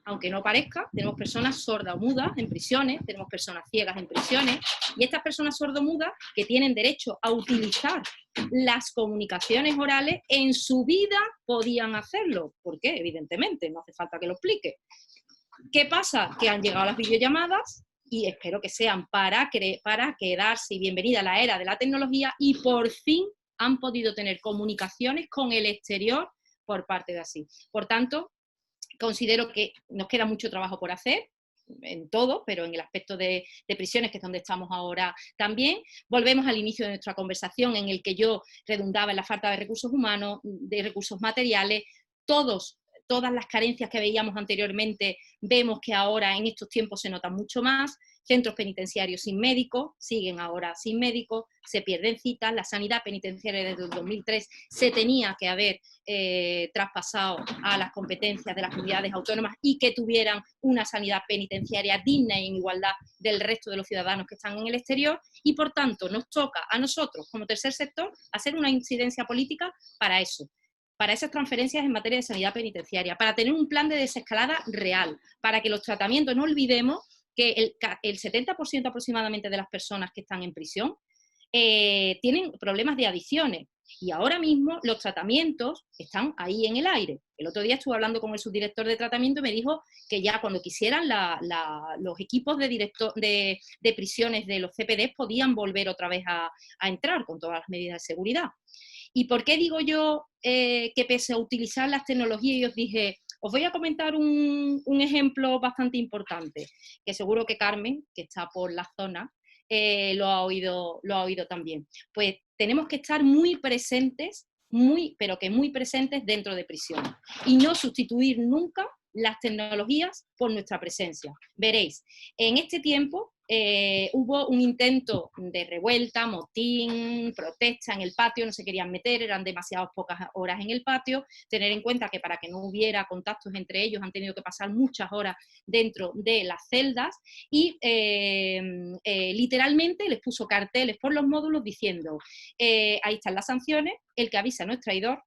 aunque no parezca, tenemos personas sordas o mudas en prisiones, tenemos personas ciegas en prisiones, y estas personas sordomudas que tienen derecho a utilizar las comunicaciones orales, en su vida podían hacerlo. ¿Por qué? Evidentemente, no hace falta que lo explique. ¿Qué pasa? Que han llegado las videollamadas, y espero que sean para quedarse, y bienvenida a la era de la tecnología, y por fin han podido tener comunicaciones con el exterior por parte de así. Por tanto, considero que nos queda mucho trabajo por hacer, en todo, pero en el aspecto de prisiones, que es donde estamos ahora también. Volvemos al inicio de nuestra conversación, en el que yo redundaba en la falta de recursos humanos, de recursos materiales. Todas las carencias que veíamos anteriormente, vemos que ahora en estos tiempos se notan mucho más. Centros penitenciarios sin médicos, siguen ahora sin médicos, se pierden citas. La sanidad penitenciaria desde el 2003 se tenía que haber traspasado a las competencias de las comunidades autónomas y que tuvieran una sanidad penitenciaria digna y en igualdad del resto de los ciudadanos que están en el exterior, y por tanto nos toca a nosotros como tercer sector hacer una incidencia política para eso, para esas transferencias en materia de sanidad penitenciaria, para tener un plan de desescalada real, para que los tratamientos, no olvidemos que el 70% aproximadamente de las personas que están en prisión tienen problemas de adicciones. Y ahora mismo los tratamientos están ahí en el aire. El otro día estuve hablando con el subdirector de tratamiento y me dijo que ya cuando quisieran los equipos de prisiones de los CPD podían volver otra vez a entrar con todas las medidas de seguridad. ¿Y por qué digo yo que pese a utilizar las tecnologías, y os dije, os voy a comentar un ejemplo bastante importante, que seguro que Carmen, que está por la zona, lo ha oído también. Pues tenemos que estar muy presentes, pero que muy presentes dentro de prisión y no sustituir nunca las tecnologías por nuestra presencia. Veréis, en este tiempo hubo un intento de revuelta, motín, protesta en el patio, no se querían meter, eran demasiadas pocas horas en el patio. Tener en cuenta que para que no hubiera contactos entre ellos han tenido que pasar muchas horas dentro de las celdas y literalmente les puso carteles por los módulos diciendo ahí están las sanciones, el que avisa no es traidor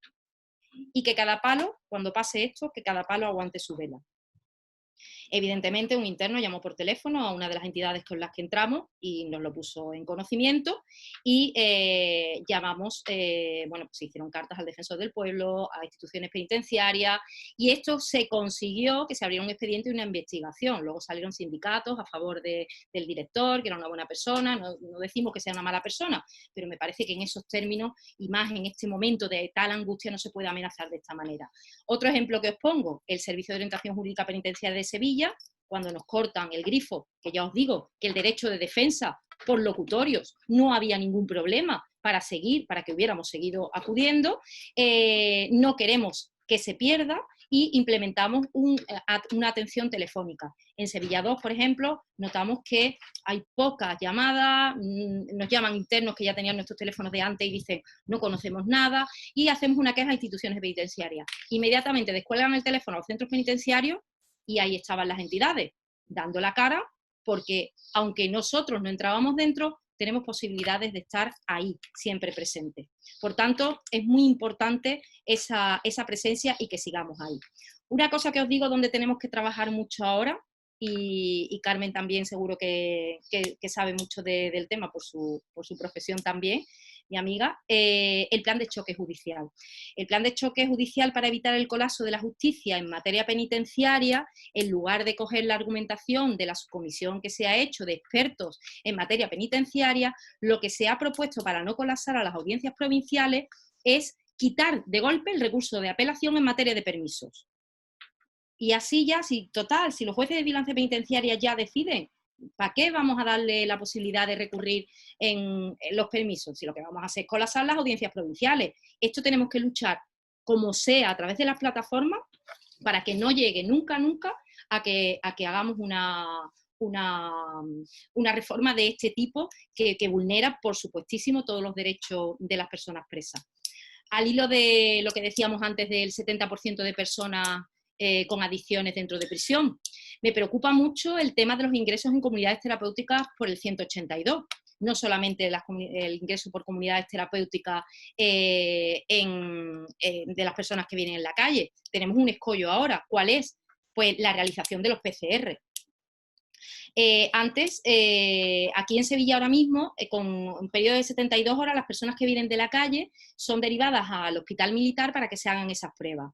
y que cada palo, cuando pase esto, que cada palo aguante su vela. Evidentemente, un interno llamó por teléfono a una de las entidades con las que entramos y nos lo puso en conocimiento y llamamos, bueno, pues se hicieron cartas al defensor del pueblo, a instituciones penitenciarias y esto se consiguió que se abriera un expediente y una investigación. Luego salieron sindicatos a favor del director, que era una buena persona, no decimos que sea una mala persona, pero me parece que en esos términos y más en este momento de tal angustia no se puede amenazar de esta manera. Otro ejemplo que os pongo, el Servicio de Orientación Jurídica Penitenciaria de Sevilla, cuando nos cortan el grifo, que ya os digo que el derecho de defensa por locutorios no había ningún problema para que hubiéramos seguido acudiendo, no queremos que se pierda y implementamos una atención telefónica. En Sevilla 2, por ejemplo, notamos que hay pocas llamadas, nos llaman internos que ya tenían nuestros teléfonos de antes y dicen no conocemos nada y hacemos una queja a instituciones penitenciarias. Inmediatamente descuelgan el teléfono a los centros penitenciarios y ahí estaban las entidades, dando la cara, porque aunque nosotros no entrábamos dentro, tenemos posibilidades de estar ahí, siempre presentes. Por tanto, es muy importante esa presencia y que sigamos ahí. Una cosa que os digo donde tenemos que trabajar mucho ahora, y Carmen también seguro que sabe mucho del tema por su profesión también, mi amiga, el plan de choque judicial. El plan de choque judicial para evitar el colapso de la justicia en materia penitenciaria, en lugar de coger la argumentación de la subcomisión que se ha hecho de expertos en materia penitenciaria, lo que se ha propuesto para no colapsar a las audiencias provinciales es quitar de golpe el recurso de apelación en materia de permisos. Y así ya, si los jueces de vigilancia penitenciaria ya deciden, ¿para qué vamos a darle la posibilidad de recurrir en los permisos? Si lo que vamos a hacer es colapsar las audiencias provinciales. Esto tenemos que luchar como sea a través de las plataformas para que no llegue nunca a que hagamos una reforma de este tipo que vulnera, por supuestísimo, todos los derechos de las personas presas. Al hilo de lo que decíamos antes del 70% de personas con adicciones dentro de prisión, me preocupa mucho el tema de los ingresos en comunidades terapéuticas por el 182. No solamente el ingreso por comunidades terapéuticas de las personas que vienen en la calle. Tenemos un escollo ahora. ¿Cuál es? Pues la realización de los PCR. Antes, aquí en Sevilla ahora mismo, con un periodo de 72 horas, las personas que vienen de la calle son derivadas al hospital militar para que se hagan esas pruebas.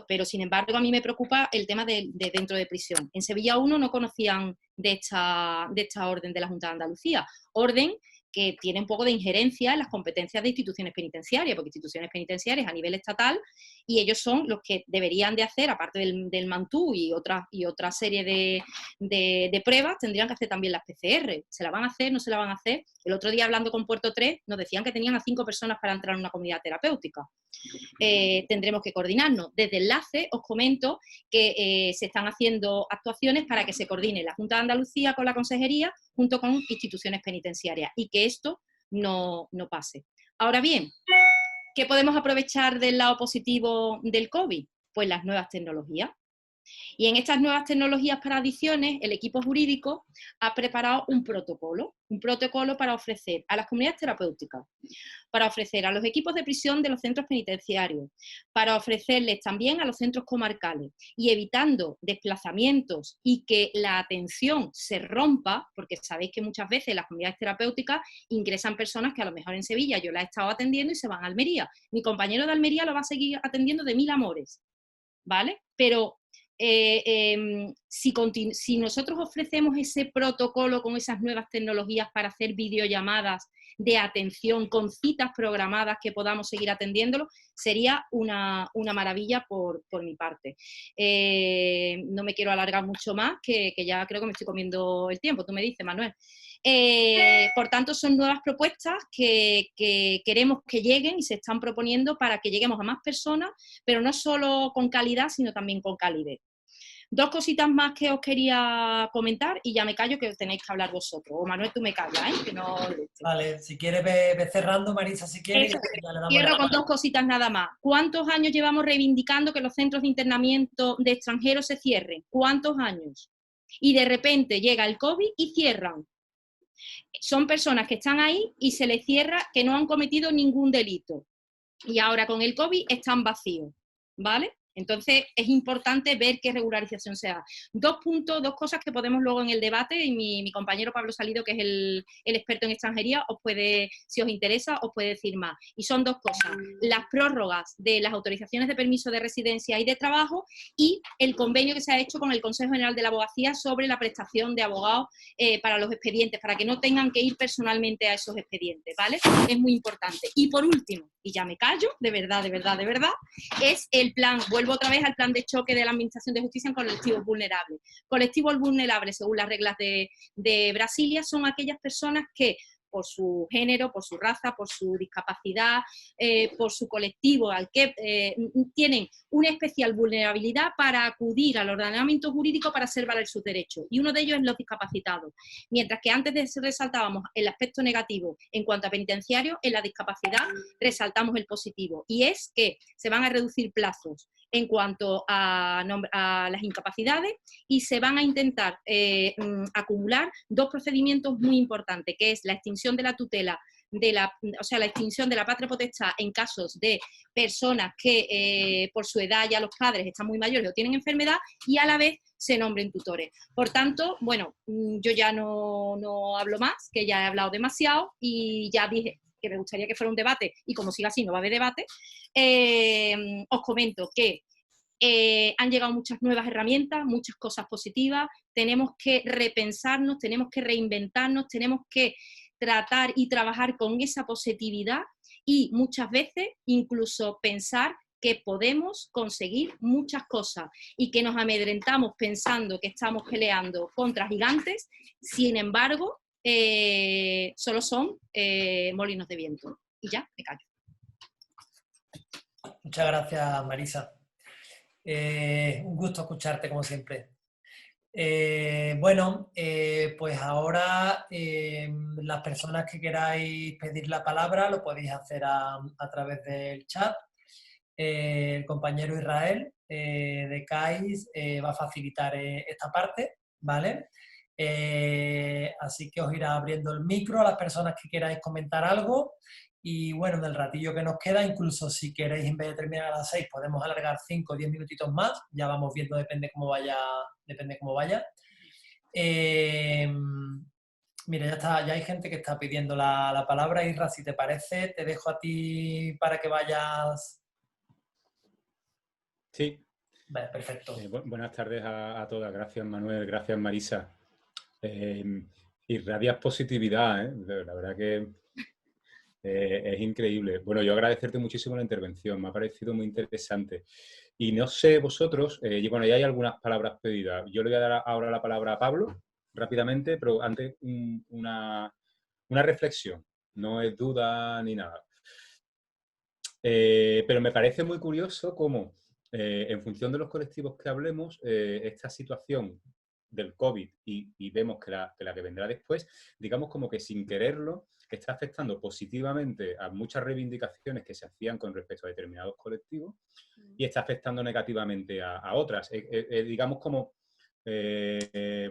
Pero, sin embargo, a mí me preocupa el tema de dentro de prisión. En Sevilla 1 no conocían de esta orden de la Junta de Andalucía. Orden que tiene un poco de injerencia en las competencias de instituciones penitenciarias, porque instituciones penitenciarias a nivel estatal, y ellos son los que deberían de hacer, aparte del Mantú y otra serie de pruebas, tendrían que hacer también las PCR. ¿Se la van a hacer? ¿No se la van a hacer? El otro día, hablando con Puerto 3, nos decían que tenían a 5 personas para entrar en una comunidad terapéutica. Tendremos que coordinarnos. Desde Enlace os comento que se están haciendo actuaciones para que se coordine la Junta de Andalucía con la Consejería junto con instituciones penitenciarias y que esto no pase. Ahora bien, ¿qué podemos aprovechar del lado positivo del COVID? Pues las nuevas tecnologías. Y en estas nuevas tecnologías para adicciones, el equipo jurídico ha preparado un protocolo para ofrecer a las comunidades terapéuticas, para ofrecer a los equipos de prisión de los centros penitenciarios, para ofrecerles también a los centros comarcales, y evitando desplazamientos y que la atención se rompa, porque sabéis que muchas veces las comunidades terapéuticas ingresan personas que a lo mejor en Sevilla yo las he estado atendiendo y se van a Almería. Mi compañero de Almería lo va a seguir atendiendo de mil amores, ¿vale? Pero si nosotros ofrecemos ese protocolo con esas nuevas tecnologías para hacer videollamadas de atención con citas programadas que podamos seguir atendiéndolo, sería una maravilla por mi parte. No me quiero alargar mucho más, que ya creo que me estoy comiendo el tiempo. Tú me dices, Manuel. Por tanto, son nuevas propuestas que queremos que lleguen y se están proponiendo para que lleguemos a más personas, pero no solo con calidad, sino también con calidez. Dos cositas más que os quería comentar y ya me callo, que tenéis que hablar vosotros. O Manuel, tú me callas, ¿eh? Que no... Vale, si quieres ve cerrando, Marisa, si quieres. Cierro con dos cositas nada más. ¿Cuántos años llevamos reivindicando que los centros de internamiento de extranjeros se cierren? ¿Cuántos años? Y de repente llega el COVID y cierran. Son personas que están ahí y se les cierra que no han cometido ningún delito. Y ahora con el COVID están vacíos, ¿vale? Entonces es importante ver qué regularización se da. Dos cosas que podemos luego en el debate, y mi compañero Pablo Salido, que es el experto en extranjería, os puede, si os interesa, os puede decir más. Y son dos cosas: las prórrogas de las autorizaciones de permiso de residencia y de trabajo, y el convenio que se ha hecho con el Consejo General de la Abogacía sobre la prestación de abogados para los expedientes, para que no tengan que ir personalmente a esos expedientes, ¿vale? Es muy importante. Y por último, y ya me callo, de verdad, es el plan, vuelvo otra vez al plan de choque de la Administración de Justicia en colectivos vulnerables. Colectivos vulnerables, según las reglas de Brasilia, son aquellas personas que por su género, por su raza, por su discapacidad, por su colectivo, al que tienen una especial vulnerabilidad para acudir al ordenamiento jurídico para hacer valer sus derechos. Y uno de ellos es los discapacitados. Mientras que antes resaltábamos el aspecto negativo en cuanto a penitenciario, en la discapacidad resaltamos el positivo. Y es que se van a reducir plazos en cuanto a las incapacidades, y se van a intentar acumular dos procedimientos muy importantes, que es la extinción de la tutela, la extinción de la patria potestad en casos de personas que por su edad ya los padres están muy mayores o tienen enfermedad, y a la vez se nombren tutores. Por tanto, bueno, yo ya no hablo más, que ya he hablado demasiado y ya dije que me gustaría que fuera un debate, y como siga así no va a haber debate. Os comento que han llegado muchas nuevas herramientas, muchas cosas positivas. Tenemos que repensarnos, tenemos que reinventarnos, tenemos que tratar y trabajar con esa positividad, y muchas veces incluso pensar que podemos conseguir muchas cosas y que nos amedrentamos pensando que estamos peleando contra gigantes. Sin embargo, solo son molinos de viento. Y ya, me callo. Muchas gracias, Marisa. Un gusto escucharte, como siempre. Pues ahora las personas que queráis pedir la palabra lo podéis hacer a través del chat. El compañero Israel de CAIS va a facilitar esta parte, ¿vale? Así que os irá abriendo el micro a las personas que queráis comentar algo. Y bueno, en el ratillo que nos queda, incluso si queréis, en vez de terminar a las 6, podemos alargar 5 o 10 minutitos más. Ya vamos viendo, depende cómo vaya. Mira, ya está, ya hay gente que está pidiendo la palabra. Isra, si te parece, te dejo a ti para que vayas. Sí. Vale, perfecto. Buenas tardes a todas. Gracias, Manuel. Gracias, Marisa. Irradias positividad, ¿eh? La verdad que es increíble. Bueno, yo agradecerte muchísimo la intervención. Me ha parecido muy interesante. Y no sé vosotros, bueno, ya hay algunas palabras pedidas. Yo le voy a dar ahora la palabra a Pablo, rápidamente, pero antes una reflexión. No es duda ni nada. Pero me parece muy curioso cómo, en función de los colectivos que hablemos, esta situación del COVID y vemos que la que vendrá después, digamos como que sin quererlo, está afectando positivamente a muchas reivindicaciones que se hacían con respecto a determinados colectivos y está afectando negativamente a otras. Digamos como,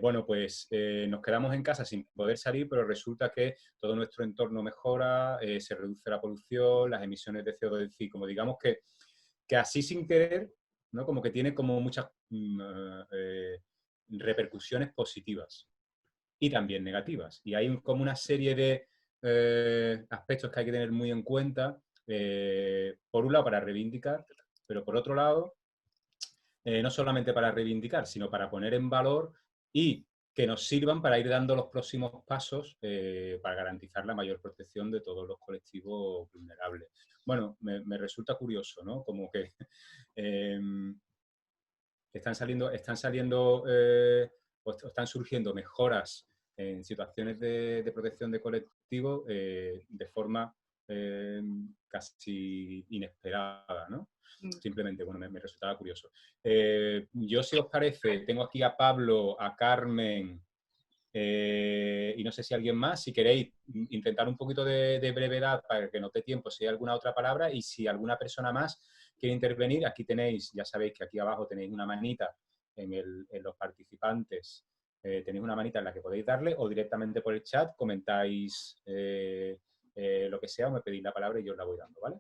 bueno, pues nos quedamos en casa sin poder salir, pero resulta que todo nuestro entorno mejora, se reduce la polución, las emisiones de CO2, es decir, como digamos que así sin querer, ¿no? Como que tiene como muchas repercusiones positivas y también negativas. Y hay como una serie de aspectos que hay que tener muy en cuenta, por un lado para reivindicar, pero por otro lado, no solamente para reivindicar, sino para poner en valor y que nos sirvan para ir dando los próximos pasos para garantizar la mayor protección de todos los colectivos vulnerables. Bueno, me resulta curioso, ¿no? Como que están surgiendo mejoras en situaciones de protección de colectivos de forma casi inesperada, ¿no? Simplemente, bueno, me resultaba curioso. Yo, si os parece, tengo aquí a Pablo, a Carmen y no sé si alguien más, si queréis intentar un poquito de brevedad para que nos dé tiempo si hay alguna otra palabra, y si alguna persona más quiere intervenir, aquí tenéis, ya sabéis que aquí abajo tenéis una manita en los participantes, tenéis una manita en la que podéis darle, o directamente por el chat comentáis lo que sea o me pedís la palabra y yo os la voy dando, ¿vale?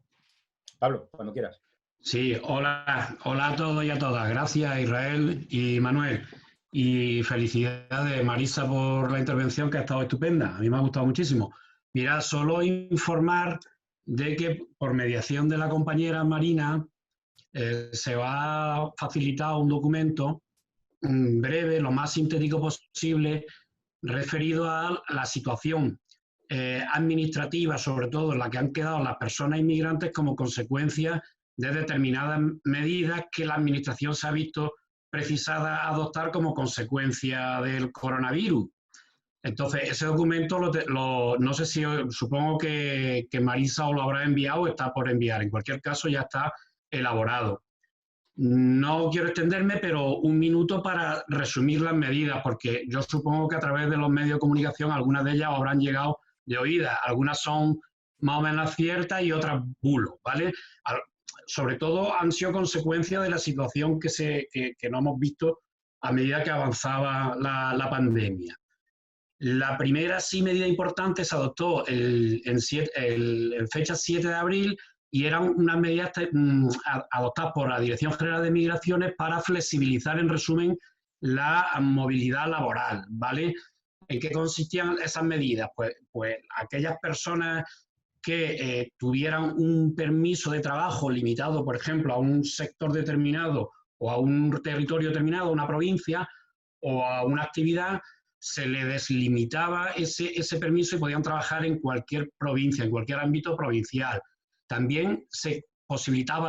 Pablo, cuando quieras. Sí, hola a todos y a todas. Gracias, Israel y Manuel. Y felicidades, Marisa, por la intervención, que ha estado estupenda. A mí me ha gustado muchísimo. Mira, solo informar de que por mediación de la compañera Marina se va a facilitar un documento breve, lo más sintético posible, referido a la situación administrativa, sobre todo en la que han quedado las personas inmigrantes como consecuencia de determinadas medidas que la Administración se ha visto precisada a adoptar como consecuencia del coronavirus. Entonces, ese documento, no sé si, supongo que Marisa os lo habrá enviado o está por enviar. En cualquier caso, ya está elaborado. No quiero extenderme, pero un minuto para resumir las medidas, porque yo supongo que a través de los medios de comunicación algunas de ellas habrán llegado de oídas. Algunas son más o menos ciertas y otras bulos, ¿vale? Sobre todo han sido consecuencia de la situación que no hemos visto a medida que avanzaba la pandemia. La primera sí medida importante se adoptó en fecha 7 de abril y eran unas medidas adoptadas por la Dirección General de Migraciones para flexibilizar, en resumen, la movilidad laboral, ¿vale? ¿En qué consistían esas medidas? Pues aquellas personas que tuvieran un permiso de trabajo limitado, por ejemplo, a un sector determinado o a un territorio determinado, a una provincia o a una actividad, se le deslimitaba ese permiso y podían trabajar en cualquier provincia, en cualquier ámbito provincial. También se les posibilitaba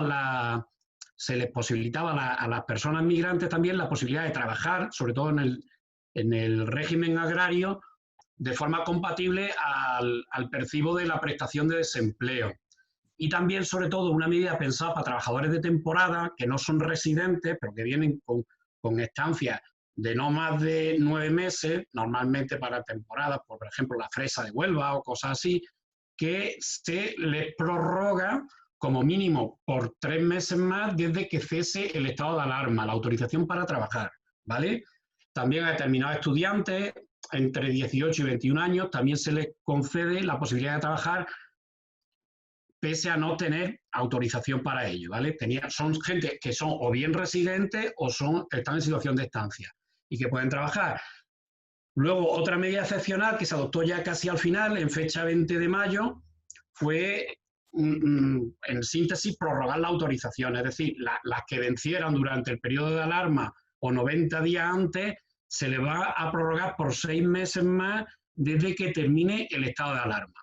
a las personas migrantes también la posibilidad de trabajar, sobre todo en el régimen agrario, de forma compatible al percibo de la prestación de desempleo. Y también, sobre todo, una medida pensada para trabajadores de temporada que no son residentes, pero que vienen con estancias de no más de 9 meses, normalmente para temporadas, por ejemplo, la fresa de Huelva o cosas así, que se les prorroga como mínimo por 3 meses más desde que cese el estado de alarma, la autorización para trabajar, ¿vale? También a determinados estudiantes entre 18 y 21 años también se les concede la posibilidad de trabajar pese a no tener autorización para ello, ¿vale? Son gente que son o bien residentes o están en situación de estancia y que pueden trabajar. Luego, otra medida excepcional que se adoptó ya casi al final, en fecha 20 de mayo, fue, en síntesis, prorrogar la autorización. Es decir, las que vencieran durante el periodo de alarma o 90 días antes, se le va a prorrogar por 6 meses más desde que termine el estado de alarma.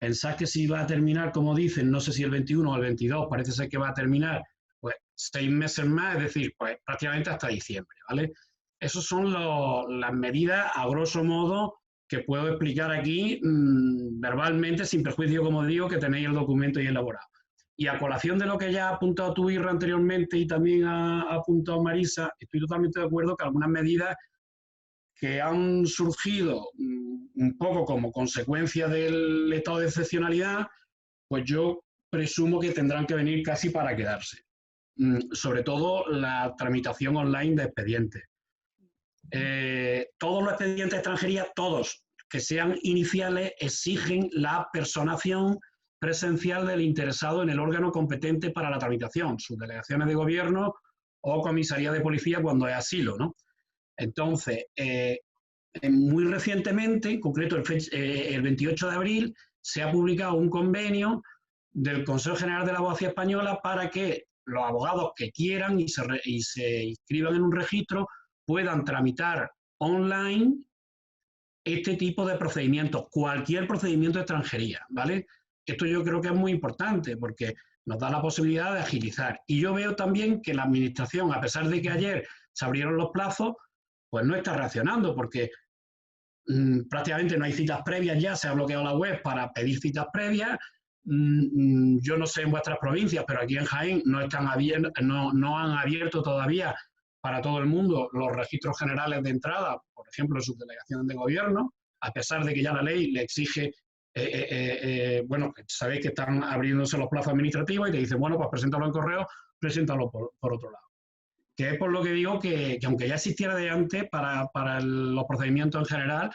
Pensad que si va a terminar, como dicen, no sé si el 21 o el 22, parece ser que va a terminar, pues 6 meses más, es decir, pues prácticamente hasta diciembre, ¿vale? Esas son las medidas, a grosso modo, que puedo explicar aquí verbalmente, sin perjuicio, como digo, que tenéis el documento ya elaborado. Y a colación de lo que ya ha apuntado tú, Irra, anteriormente, y también ha apuntado Marisa, estoy totalmente de acuerdo que algunas medidas que han surgido un poco como consecuencia del estado de excepcionalidad, pues yo presumo que tendrán que venir casi para quedarse. Sobre todo la tramitación online de expedientes. Todos los expedientes de extranjería, todos, que sean iniciales, exigen la personación presencial del interesado en el órgano competente para la tramitación, sus delegaciones de gobierno o comisaría de policía cuando es asilo, ¿no? Entonces, muy recientemente, en concreto el 28 de abril, se ha publicado un convenio del Consejo General de la Abogacía Española para que los abogados que quieran y se inscriban en un registro puedan tramitar online este tipo de procedimientos, cualquier procedimiento de extranjería, ¿vale? Esto yo creo que es muy importante porque nos da la posibilidad de agilizar. Y yo veo también que la Administración, a pesar de que ayer se abrieron los plazos, pues no está reaccionando porque prácticamente no hay citas previas ya, se ha bloqueado la web para pedir citas previas. Yo no sé en vuestras provincias, pero aquí en Jaén no han abierto todavía para todo el mundo los registros generales de entrada, por ejemplo, en sus delegaciones de gobierno, a pesar de que ya la ley le exige, bueno, sabéis que están abriéndose los plazos administrativos y te dicen, bueno, pues preséntalo en correo, preséntalo por otro lado. Que es por lo que digo que aunque ya existiera de antes para los procedimientos en general,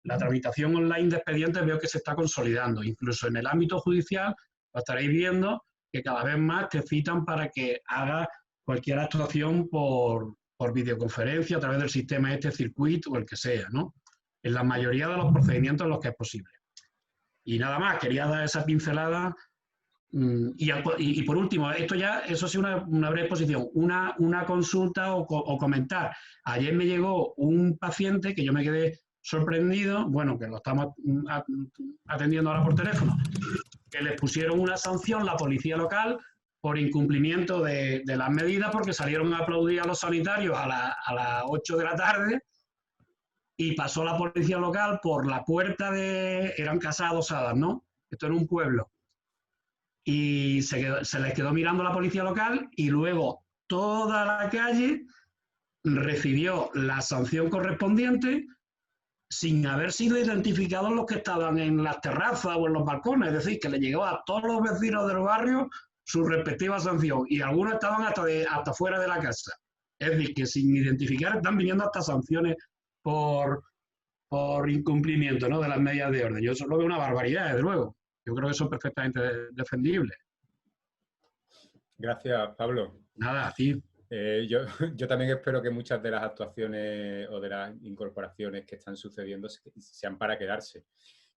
la tramitación online de expedientes veo que se está consolidando. Incluso en el ámbito judicial lo estaréis viendo que cada vez más te citan para que haga cualquier actuación por videoconferencia a través del sistema circuit o el que sea, ¿no? En la mayoría de los procedimientos en los que es posible. Y nada más, quería dar esa pincelada. Y por último, eso sí, una breve exposición, una consulta o comentar. Ayer me llegó un paciente que yo me quedé sorprendido, bueno, que lo estamos atendiendo ahora por teléfono, que les pusieron una sanción la policía local por incumplimiento de las medidas porque salieron a aplaudir a los sanitarios a las 8 de la tarde y pasó la policía local por la puerta eran casas adosadas, ¿no? Esto era un pueblo. Y se les quedó mirando la policía local y luego toda la calle recibió la sanción correspondiente sin haber sido identificados los que estaban en las terrazas o en los balcones. Es decir, que le llegó a todos los vecinos del barrio su respectiva sanción y algunos estaban hasta fuera de la casa. Es decir, que sin identificar están viniendo hasta sanciones por incumplimiento, ¿no?, de las medidas de orden. Yo eso lo veo una barbaridad, desde luego. Yo creo que eso es perfectamente defendible. Gracias, Pablo. Nada, a ti. Yo también espero que muchas de las actuaciones o de las incorporaciones que están sucediendo sean para quedarse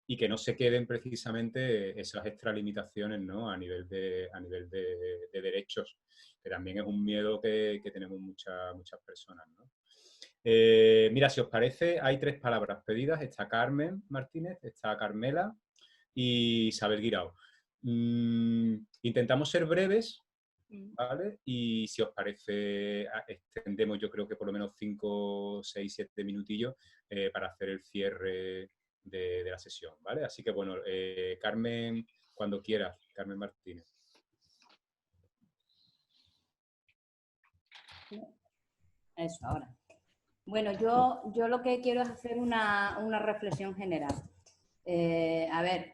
y que no se queden precisamente esas extralimitaciones, ¿no?, a nivel de derechos, que también es un miedo que tenemos muchas personas, ¿no? Mira, si os parece, hay 3 palabras pedidas. Está Carmen Martínez, está Carmela y Isabel Guirao. Intentamos ser breves, ¿vale? Y si os parece, extendemos yo creo que por lo menos 5, 6, 7 minutillos para hacer el cierre de la sesión, ¿vale? Así que bueno, Carmen, cuando quieras, Carmen Martínez. Eso, ahora. Bueno, yo lo que quiero es hacer una reflexión general. A ver,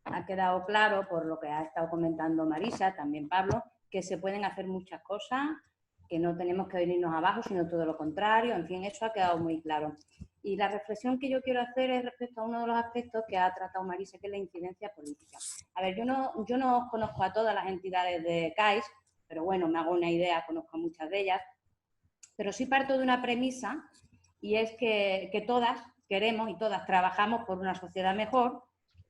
ha quedado claro por lo que ha estado comentando Marisa, también Pablo, que se pueden hacer muchas cosas, que no tenemos que venirnos abajo, sino todo lo contrario. En fin, eso ha quedado muy claro. Y la reflexión que yo quiero hacer es respecto a uno de los aspectos que ha tratado Marisa, que es la incidencia política. A ver, yo no conozco a todas las entidades de CAIS, pero bueno, me hago una idea, conozco a muchas de ellas, pero sí parto de una premisa, y es que todas queremos y todas trabajamos por una sociedad mejor,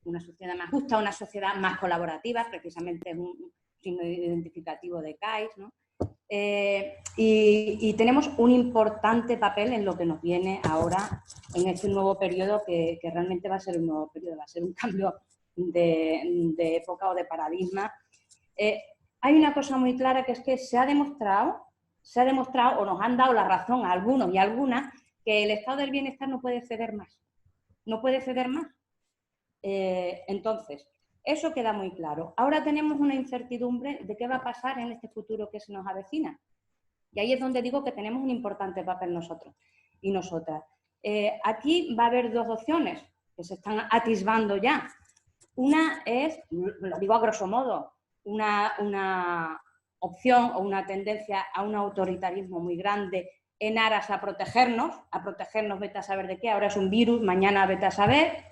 una sociedad más justa, una sociedad más colaborativa, precisamente es un signo identificativo de CAIS, ¿no? Y tenemos un importante papel en lo que nos viene ahora en este nuevo periodo, que realmente va a ser un nuevo periodo, va a ser un cambio de época o de paradigma. Hay una cosa muy clara, que es que se ha demostrado o nos han dado la razón a algunos y a algunas que el estado del bienestar no puede ceder más. No puede ceder más. Entonces, Eso queda muy claro. Ahora tenemos una incertidumbre de qué va a pasar en este futuro que se nos avecina. Y ahí es donde digo que tenemos un importante papel nosotros y nosotras. Aquí va a haber dos opciones que se están atisbando ya. Una es, lo digo a grosso modo, una opción o una tendencia a un autoritarismo muy grande en aras a protegernos vete a saber de qué, ahora es un virus, mañana vete a saber.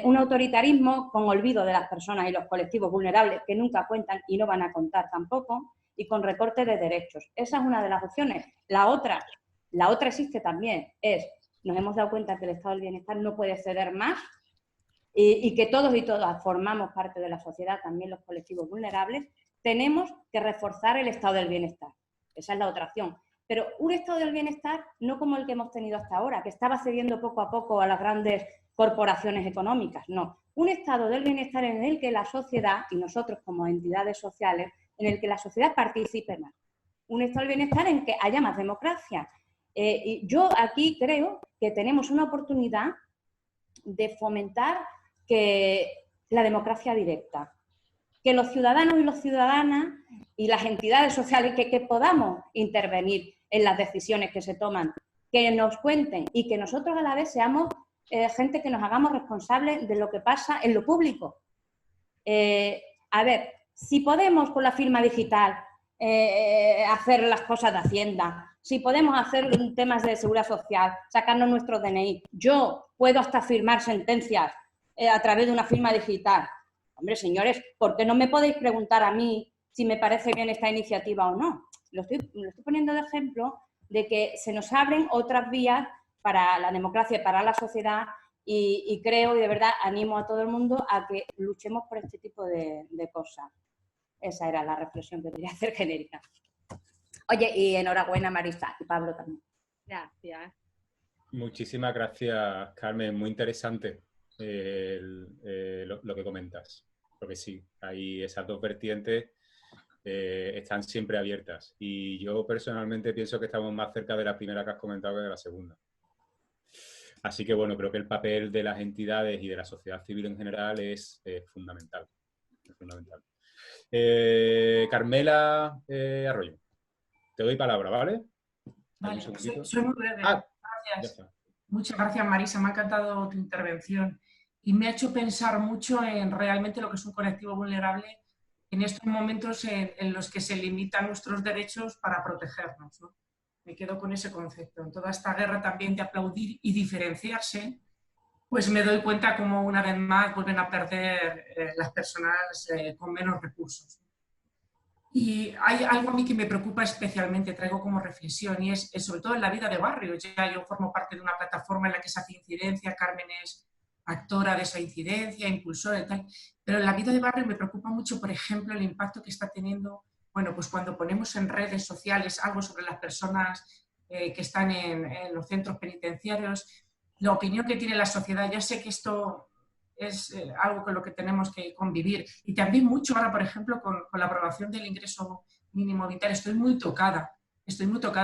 Un autoritarismo con olvido de las personas y los colectivos vulnerables que nunca cuentan y no van a contar tampoco, y con recorte de derechos. Esa es una de las opciones. La otra existe también, nos hemos dado cuenta que el estado del bienestar no puede ceder más y que todos y todas formamos parte de la sociedad, también los colectivos vulnerables, tenemos que reforzar el estado del bienestar. Esa es la otra opción. Pero un estado del bienestar no como el que hemos tenido hasta ahora, que estaba cediendo poco a poco a las grandes corporaciones económicas, no. Un estado del bienestar en el que la sociedad, y nosotros como entidades sociales, en el que la sociedad participe más. Un estado del bienestar en que haya más democracia. Y yo aquí creo que tenemos una oportunidad de fomentar la democracia directa. Que los ciudadanos y las ciudadanas y las entidades sociales que podamos intervenir en las decisiones que se toman, que nos cuenten y que nosotros a la vez seamos gente que nos hagamos responsables de lo que pasa en lo público. A ver, si podemos con la firma digital hacer las cosas de Hacienda, si podemos hacer temas de seguridad social, sacarnos nuestro DNI, yo puedo hasta firmar sentencias a través de una firma digital. Hombre, señores, ¿por qué no me podéis preguntar a mí si me parece bien esta iniciativa o no? Lo estoy poniendo de ejemplo de que se nos abren otras vías para la democracia y para la sociedad y creo y de verdad animo a todo el mundo a que luchemos por este tipo de cosas. Esa era la reflexión que quería hacer genérica. Oye, y enhorabuena Marisa y Pablo también. Gracias. Muchísimas gracias, Carmen. Muy interesante lo que comentas. Porque sí, ahí esas dos vertientes están siempre abiertas. Y yo personalmente pienso que estamos más cerca de la primera que has comentado que de la segunda. Así que bueno, creo que el papel de las entidades y de la sociedad civil en general es fundamental. Es fundamental. Carmela Arroyo, te doy palabra, ¿vale? Vale, soy muy breve. Gracias. Muchas gracias, Marisa. Me ha encantado tu intervención y me ha hecho pensar mucho en realmente lo que es un colectivo vulnerable en estos momentos en los que se limitan nuestros derechos para protegernos, ¿no? Me quedo con ese concepto. En toda esta guerra también de aplaudir y diferenciarse, pues me doy cuenta como una vez más vuelven a perder las personas con menos recursos. Y hay algo a mí que me preocupa especialmente, traigo como reflexión, y es sobre todo en la vida de barrio. Ya yo formo parte de una plataforma en la que se hace incidencia, Carmen es actora de esa incidencia, impulsora y tal, pero en la vida de barrio me preocupa mucho, por ejemplo, el impacto que está teniendo, bueno, pues cuando ponemos en redes sociales algo sobre las personas que están en los centros penitenciarios, la opinión que tiene la sociedad. Ya sé que esto es algo con lo que tenemos que convivir. Y también mucho ahora, por ejemplo, con la aprobación del ingreso mínimo vital. Estoy muy tocada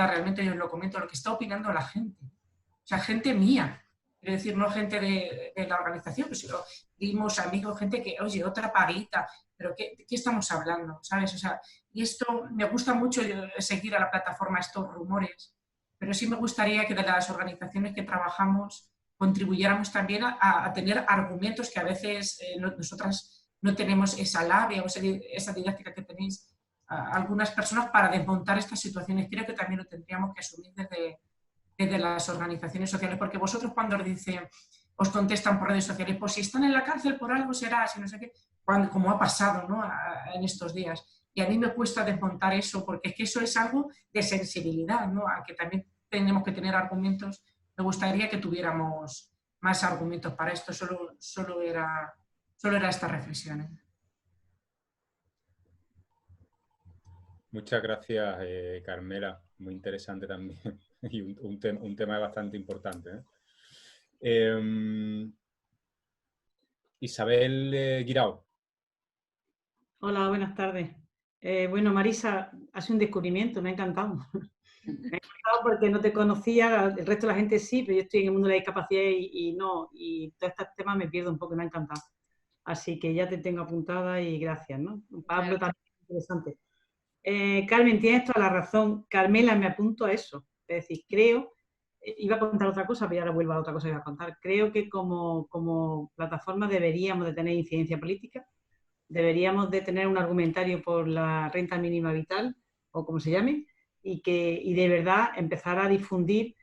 realmente, yo os lo comento, lo que está opinando la gente. O sea, gente mía. Quiero decir, no gente de la organización, pues, sino primos, amigos, gente que, oye, otra paguita. Pero ¿qué estamos hablando? ¿Sabes? O sea, y esto me gusta mucho seguir a la plataforma estos rumores, pero sí me gustaría que de las organizaciones que trabajamos contribuyéramos también a tener argumentos que a veces nosotras no tenemos esa labia o esa didáctica que tenéis algunas personas para desmontar estas situaciones. Creo que también lo tendríamos que asumir desde las organizaciones sociales, porque vosotros cuando os contestan por redes sociales, pues si están en la cárcel por algo será, si no sé qué, como ha pasado, ¿no? En estos días. Y a mí me cuesta desmontar eso, porque es que eso es algo de sensibilidad, ¿no? A que también tenemos que tener argumentos. Me gustaría que tuviéramos más argumentos para esto, solo era esta reflexión. Muchas gracias, Carmela. Muy interesante también. Y un tema bastante importante, Isabel Guirao. Hola, buenas tardes. Bueno, Marisa, hace un descubrimiento, me ha encantado. Me ha encantado porque no te conocía, el resto de la gente sí, pero yo estoy en el mundo de la discapacidad y no, y todos estos temas me pierdo un poco y me ha encantado. Así que ya te tengo apuntada y gracias, ¿no? Pablo también, interesante. Carmen, tienes toda la razón. Carmela, me apunto a eso. Es decir, creo, iba a contar otra cosa, pero ahora vuelvo a otra cosa que iba a contar. Creo que como plataforma deberíamos de tener incidencia política, deberíamos de tener un argumentario por la renta mínima vital, o como se llame, y de verdad empezar a difundir,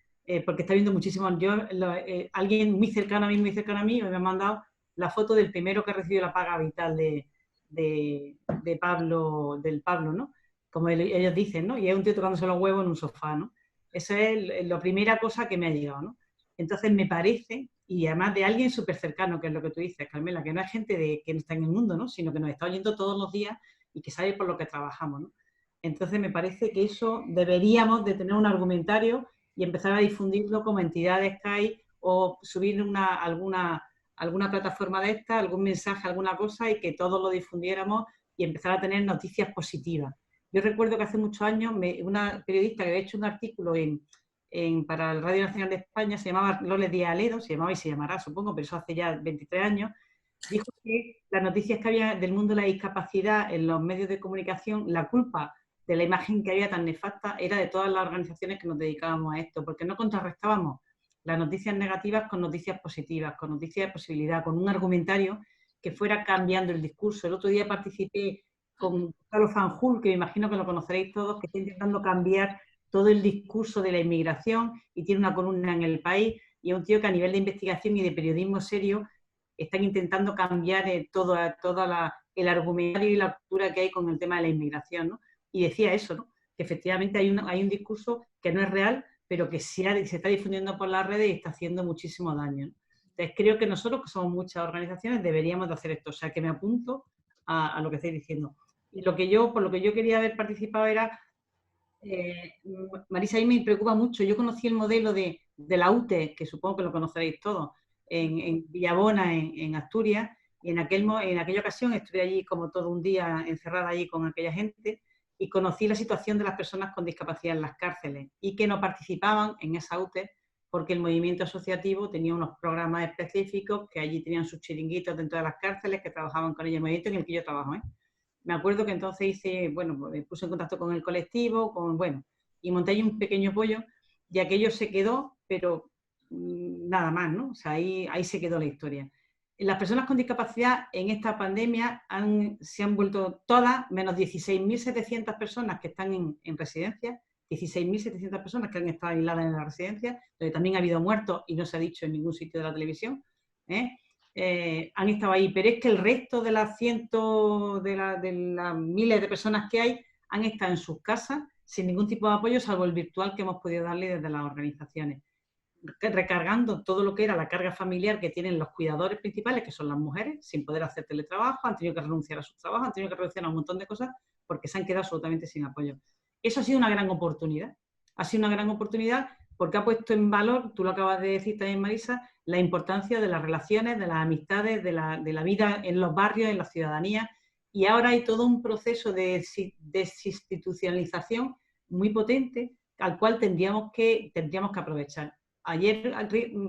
porque está viendo muchísimo. Alguien muy cercano a mí, me ha mandado la foto del primero que recibió la paga vital de Pablo, del Pablo, ¿no? Como ellos dicen, ¿no? Y es un tío tocándose los huevos en un sofá, ¿no? Esa es la primera cosa que me ha llegado, ¿no? Entonces me parece, y además de alguien súper cercano, que es lo que tú dices, Carmela, que no es gente que no está en el mundo, ¿no? Sino que nos está oyendo todos los días y que sabe por lo que trabajamos, ¿no? Entonces me parece que eso deberíamos de tener un argumentario y empezar a difundirlo como entidades que hay, o subir alguna plataforma de esta, algún mensaje, alguna cosa, y que todos lo difundiéramos y empezar a tener noticias positivas. Yo recuerdo que hace muchos años una periodista que había hecho un artículo para el Radio Nacional de España, se llamaba Loles Díaz Aledo, se llamaba y se llamará, supongo, pero eso hace ya 23 años, dijo que las noticias que había del mundo de la discapacidad en los medios de comunicación, la culpa de la imagen que había tan nefasta era de todas las organizaciones que nos dedicábamos a esto, porque no contrarrestábamos las noticias negativas con noticias positivas, con noticias de posibilidad, con un argumentario que fuera cambiando el discurso. El otro día participé con Carlos Fanjul, que me imagino que lo conoceréis todos, que está intentando cambiar todo el discurso de la inmigración y tiene una columna en El País, y es un tío que a nivel de investigación y de periodismo serio están intentando cambiar todo el argumentario y la cultura que hay con el tema de la inmigración, ¿no? Y decía eso, ¿no? Que efectivamente hay un discurso que no es real, pero que se está difundiendo por las redes y está haciendo muchísimo daño, ¿no? Entonces creo que nosotros, que somos muchas organizaciones, deberíamos de hacer esto. O sea, que me apunto a lo que estáis diciendo. Y por lo que yo quería haber participado era, Marisa, a mí me preocupa mucho. Yo conocí el modelo de la UTE, que supongo que lo conoceréis todos, en Villabona, en Asturias, y en aquella ocasión estuve allí como todo un día encerrada allí con aquella gente, y conocí la situación de las personas con discapacidad en las cárceles y que no participaban en esa UTE porque el movimiento asociativo tenía unos programas específicos, que allí tenían sus chiringuitos dentro de las cárceles, que trabajaban con ellos, el movimiento en el que yo trabajo, ¿eh? Me acuerdo que entonces me puse en contacto con el colectivo, y monté ahí un pequeño pollo, y aquello se quedó, pero nada más, ¿no? O sea, ahí se quedó la historia. Las personas con discapacidad en esta pandemia se han vuelto todas, menos 16.700 personas que están en residencias, 16.700 personas que han estado aisladas en la residencia, donde también ha habido muertos y no se ha dicho en ningún sitio de la televisión, han estado ahí, pero es que el resto de las miles de personas que hay han estado en sus casas sin ningún tipo de apoyo, salvo el virtual que hemos podido darle desde las organizaciones, recargando todo lo que era la carga familiar que tienen los cuidadores principales, que son las mujeres, sin poder hacer teletrabajo, han tenido que renunciar a sus trabajos, han tenido que renunciar a un montón de cosas porque se han quedado absolutamente sin apoyo. Eso ha sido una gran oportunidad. Ha sido una gran oportunidad porque ha puesto en valor, tú lo acabas de decir también, Marisa, la importancia de las relaciones, de las amistades, de la vida en los barrios, en la ciudadanía. Y ahora hay todo un proceso de desinstitucionalización muy potente al cual tendríamos que aprovechar. Ayer,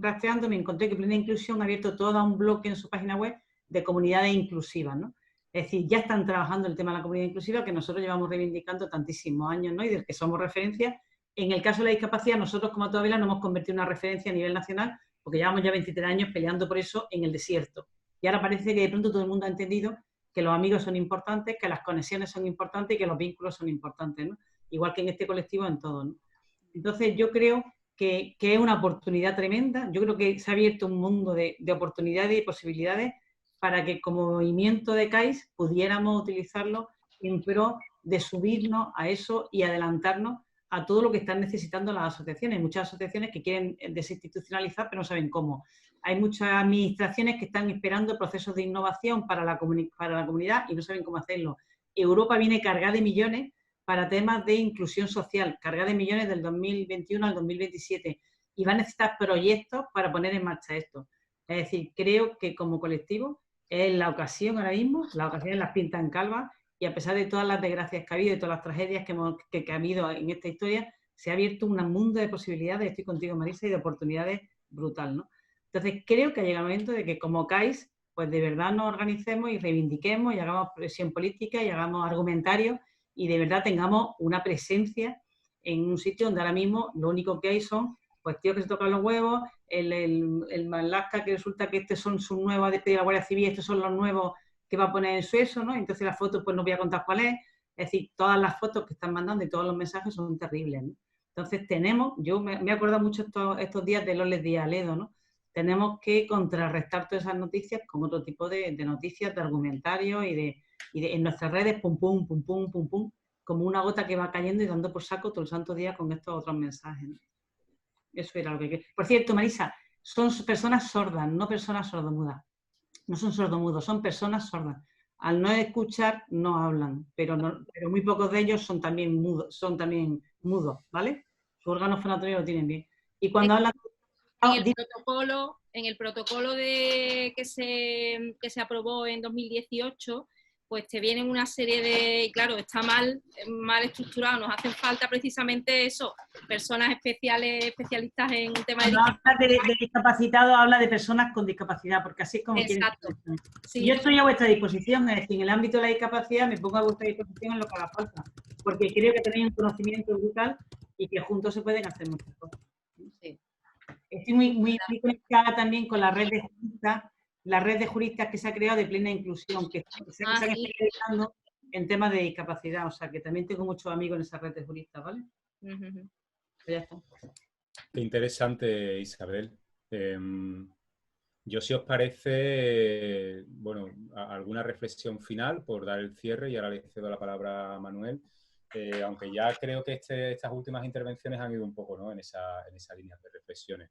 rastreando, me encontré que Plena Inclusión ha abierto todo un bloque en su página web de comunidades inclusivas, ¿no? Es decir, ya están trabajando el tema de la comunidad inclusiva que nosotros llevamos reivindicando tantísimos años, ¿no? Y del que somos referencia. En el caso de la discapacidad, nosotros como Todavía nos hemos convertido en una referencia a nivel nacional porque llevamos ya 23 años peleando por eso en el desierto. Y ahora parece que de pronto todo el mundo ha entendido que los amigos son importantes, que las conexiones son importantes y que los vínculos son importantes, ¿no? Igual que en este colectivo, en todo, ¿no? Entonces, yo creo que es una oportunidad tremenda. Yo creo que se ha abierto un mundo de oportunidades y posibilidades para que como movimiento de CAIS pudiéramos utilizarlo en pro de subirnos a eso y adelantarnos a todo lo que están necesitando las asociaciones. Hay muchas asociaciones que quieren desinstitucionalizar, pero no saben cómo. Hay muchas administraciones que están esperando procesos de innovación para la comunidad y no saben cómo hacerlo. Europa viene cargada de millones para temas de inclusión social, cargada de millones del 2021 al 2027, y va a necesitar proyectos para poner en marcha esto. Es decir, creo que como colectivo es la ocasión ahora mismo, las ocasiones las pintan calvas, y a pesar de todas las desgracias que ha habido y todas las tragedias que ha habido en esta historia, se ha abierto un mundo de posibilidades, estoy contigo, Marisa, y de oportunidades brutal, ¿no? Entonces, creo que ha llegado el momento de que como CAIS pues de verdad nos organicemos y reivindiquemos y hagamos presión política y hagamos argumentarios y de verdad tengamos una presencia en un sitio donde ahora mismo lo único que hay son pues tíos que se tocan los huevos, el Malasca que resulta que estos son sus nuevos de pedir a la Guardia Civil, estos son los nuevos que va a poner en su eso, ¿no? Entonces las fotos pues no voy a contar cuál es. Es decir, todas las fotos que están mandando y todos los mensajes son terribles, ¿no? Entonces tenemos, yo me he acordado mucho estos días de Loles Díaz Aledo, ¿no? Tenemos que contrarrestar todas esas noticias con otro tipo de noticias, de argumentarios y en nuestras redes, pum, pum, pum, pum, pum, pum, como una gota que va cayendo y dando por saco todo el santo día con estos otros mensajes, ¿no? Eso era lo que quería. Por cierto, Marisa, son personas sordas, no personas sordomudas. No son sordomudos, son personas sordas. Al no escuchar, no hablan, pero muy pocos de ellos son también mudos, ¿vale? Su órgano fonatorio lo tienen bien. Y cuando hablan... En el protocolo que se aprobó en 2018, pues te vienen una serie de... Y claro, está mal estructurado, nos hacen falta precisamente eso, personas especialistas en temas de discapacidad. Cuando habla de discapacitado, habla de personas con discapacidad, porque así es como quieren. Exacto. Sí. Yo estoy a vuestra disposición, es decir, en el ámbito de la discapacidad me pongo a vuestra disposición en lo que haga falta, porque creo que tenéis un conocimiento brutal y que juntos se pueden hacer muchas cosas. Sí. Estoy muy conectada también con la red de juristas que se ha creado de plena inclusión, que se están especializando en temas de discapacidad, o sea que también tengo muchos amigos en esa red de juristas, ¿vale? Pues ya está. Qué interesante, Isabel. Yo, si os parece, bueno, alguna reflexión final por dar el cierre, y ahora le cedo la palabra a Manuel, aunque ya creo que estas últimas intervenciones han ido un poco, ¿no?, en esa línea de reflexiones.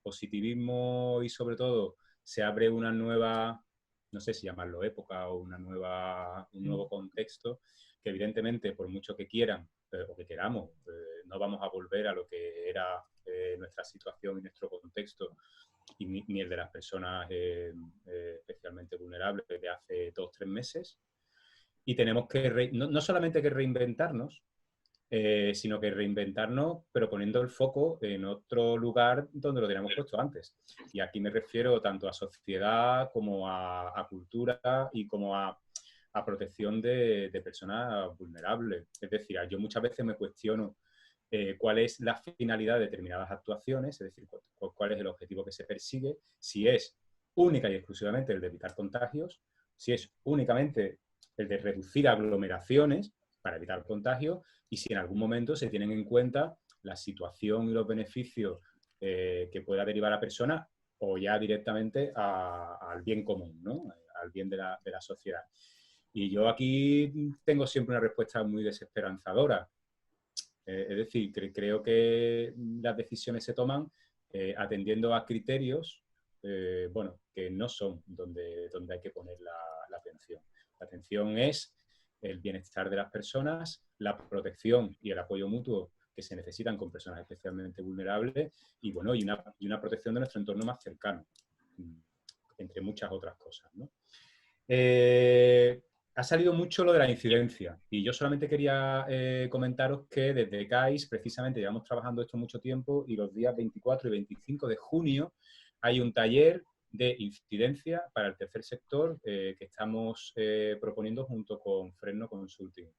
Positivismo y, sobre todo, se abre una nueva, no sé si llamarlo época o un nuevo contexto, que evidentemente, por mucho que quieran o que queramos, no vamos a volver a lo que era nuestra situación y nuestro contexto, y ni el de las personas especialmente vulnerables de hace 2 o 3 meses. Y tenemos que, no solamente que reinventarnos, sino que reinventarnos, pero poniendo el foco en otro lugar donde lo teníamos puesto antes. Y aquí me refiero tanto a sociedad como a cultura y como a protección de personas vulnerables. Es decir, yo muchas veces me cuestiono cuál es la finalidad de determinadas actuaciones, es decir, cuál es el objetivo que se persigue, si es única y exclusivamente el de evitar contagios, si es únicamente el de reducir aglomeraciones para evitar contagios, y si en algún momento se tienen en cuenta la situación y los beneficios que pueda derivar a la persona, o ya directamente al bien común, ¿no?, al bien de la sociedad. Y yo aquí tengo siempre una respuesta muy desesperanzadora. Es decir, creo que las decisiones se toman atendiendo a criterios, bueno, que no son donde hay que poner la atención. La atención es el bienestar de las personas, la protección y el apoyo mutuo que se necesitan con personas especialmente vulnerables, y bueno, y una protección de nuestro entorno más cercano, entre muchas otras cosas, ¿no? Ha salido mucho lo de la incidencia, y yo solamente quería comentaros que desde CAIS precisamente llevamos trabajando esto mucho tiempo, y los días 24 y 25 de junio hay un taller de incidencia para el tercer sector que estamos proponiendo junto con Fresno Consulting,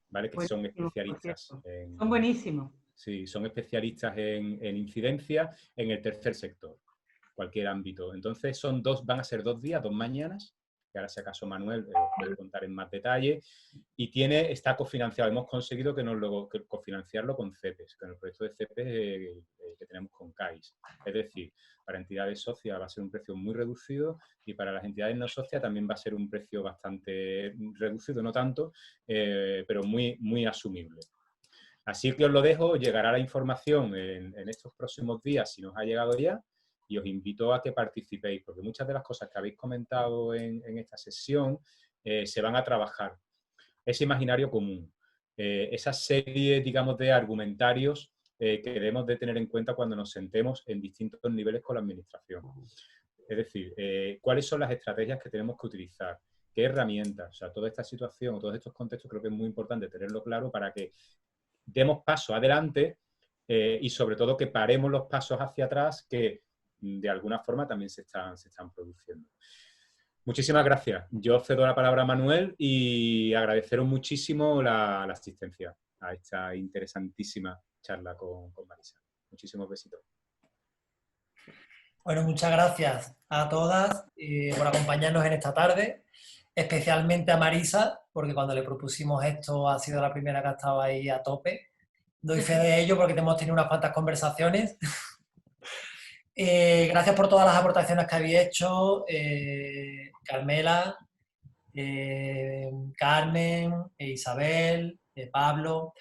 ¿vale? Que son especialistas. Son buenísimos. Sí, son especialistas en incidencia en el tercer sector, cualquier ámbito. Entonces van a ser 2 días, 2 mañanas, que ahora si acaso Manuel puede contar en más detalle, y está cofinanciado. Hemos conseguido cofinanciarlo con CEPES, con el proyecto de CEPES que tenemos con CAIS. Es decir, para entidades socias va a ser un precio muy reducido, y para las entidades no socias también va a ser un precio bastante reducido, no tanto, pero muy, muy asumible. Así que os lo dejo, llegará la información en estos próximos días, si nos ha llegado ya, y os invito a que participéis, porque muchas de las cosas que habéis comentado en esta sesión se van a trabajar. Ese imaginario común, esa serie, digamos, de argumentarios que debemos de tener en cuenta cuando nos sentemos en distintos niveles con la administración. Es decir, cuáles son las estrategias que tenemos que utilizar, qué herramientas, o sea, toda esta situación o todos estos contextos creo que es muy importante tenerlo claro para que demos paso adelante y sobre todo que paremos los pasos hacia atrás que de alguna forma también se están produciendo. Muchísimas gracias. Yo cedo la palabra a Manuel y agradeceros muchísimo la asistencia a esta interesantísima charla con Marisa. Muchísimos besitos. Bueno, muchas gracias a todas por acompañarnos en esta tarde, especialmente a Marisa, porque cuando le propusimos esto ha sido la primera que ha estado ahí a tope. Doy fe de ello porque hemos tenido unas cuantas conversaciones. Gracias por todas las aportaciones que habéis hecho, Carmela, Carmen, Isabel, Pablo.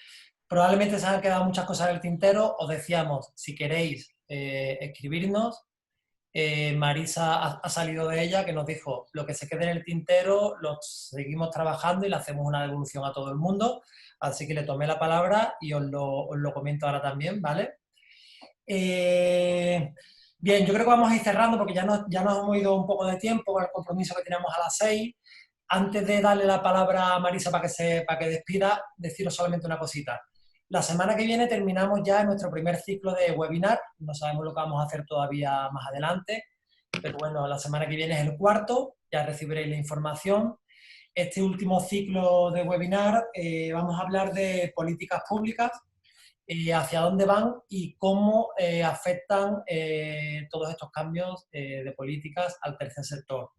Probablemente se han quedado muchas cosas en el tintero. Os decíamos, si queréis escribirnos, Marisa ha salido de ella, que nos dijo, lo que se quede en el tintero lo seguimos trabajando y le hacemos una devolución a todo el mundo. Así que le tomé la palabra y os lo comento ahora también, ¿vale? Bien, yo creo que vamos a ir cerrando porque ya nos hemos ido un poco de tiempo con el compromiso que teníamos a las 6. Antes de darle la palabra a Marisa para que despida, deciros solamente una cosita. La semana que viene terminamos ya nuestro primer ciclo de webinar. No sabemos lo que vamos a hacer todavía más adelante, pero bueno, la semana que viene es el cuarto, ya recibiréis la información. Este último ciclo de webinar vamos a hablar de políticas públicas, hacia dónde van y cómo afectan todos estos cambios de políticas al tercer sector.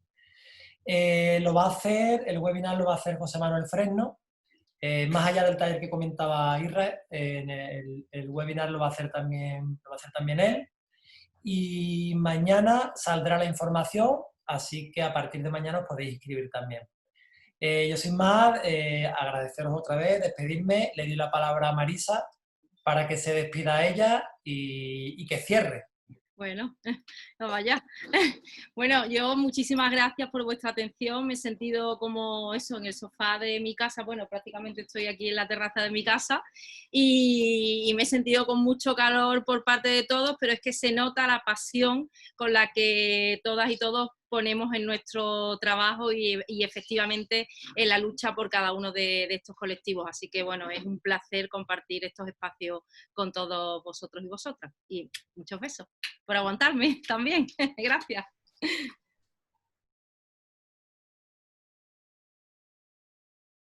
El webinar lo va a hacer José Manuel Fresno. Más allá del taller que comentaba Israel, el webinar lo va a hacer también él. Y mañana saldrá la información, así que a partir de mañana os podéis inscribir también. Yo sin más, agradeceros otra vez, despedirme, le doy la palabra a Marisa para que se despida ella y que cierre. Bueno, no vaya. Bueno, yo muchísimas gracias por vuestra atención. Me he sentido como eso, en el sofá de mi casa. Bueno, prácticamente estoy aquí en la terraza de mi casa y me he sentido con mucho calor por parte de todos, pero es que se nota la pasión con la que todas y todos ponemos en nuestro trabajo y efectivamente en la lucha por cada uno de estos colectivos. Así que bueno, es un placer compartir estos espacios con todos vosotros y vosotras. Y muchos besos por aguantarme también. Gracias.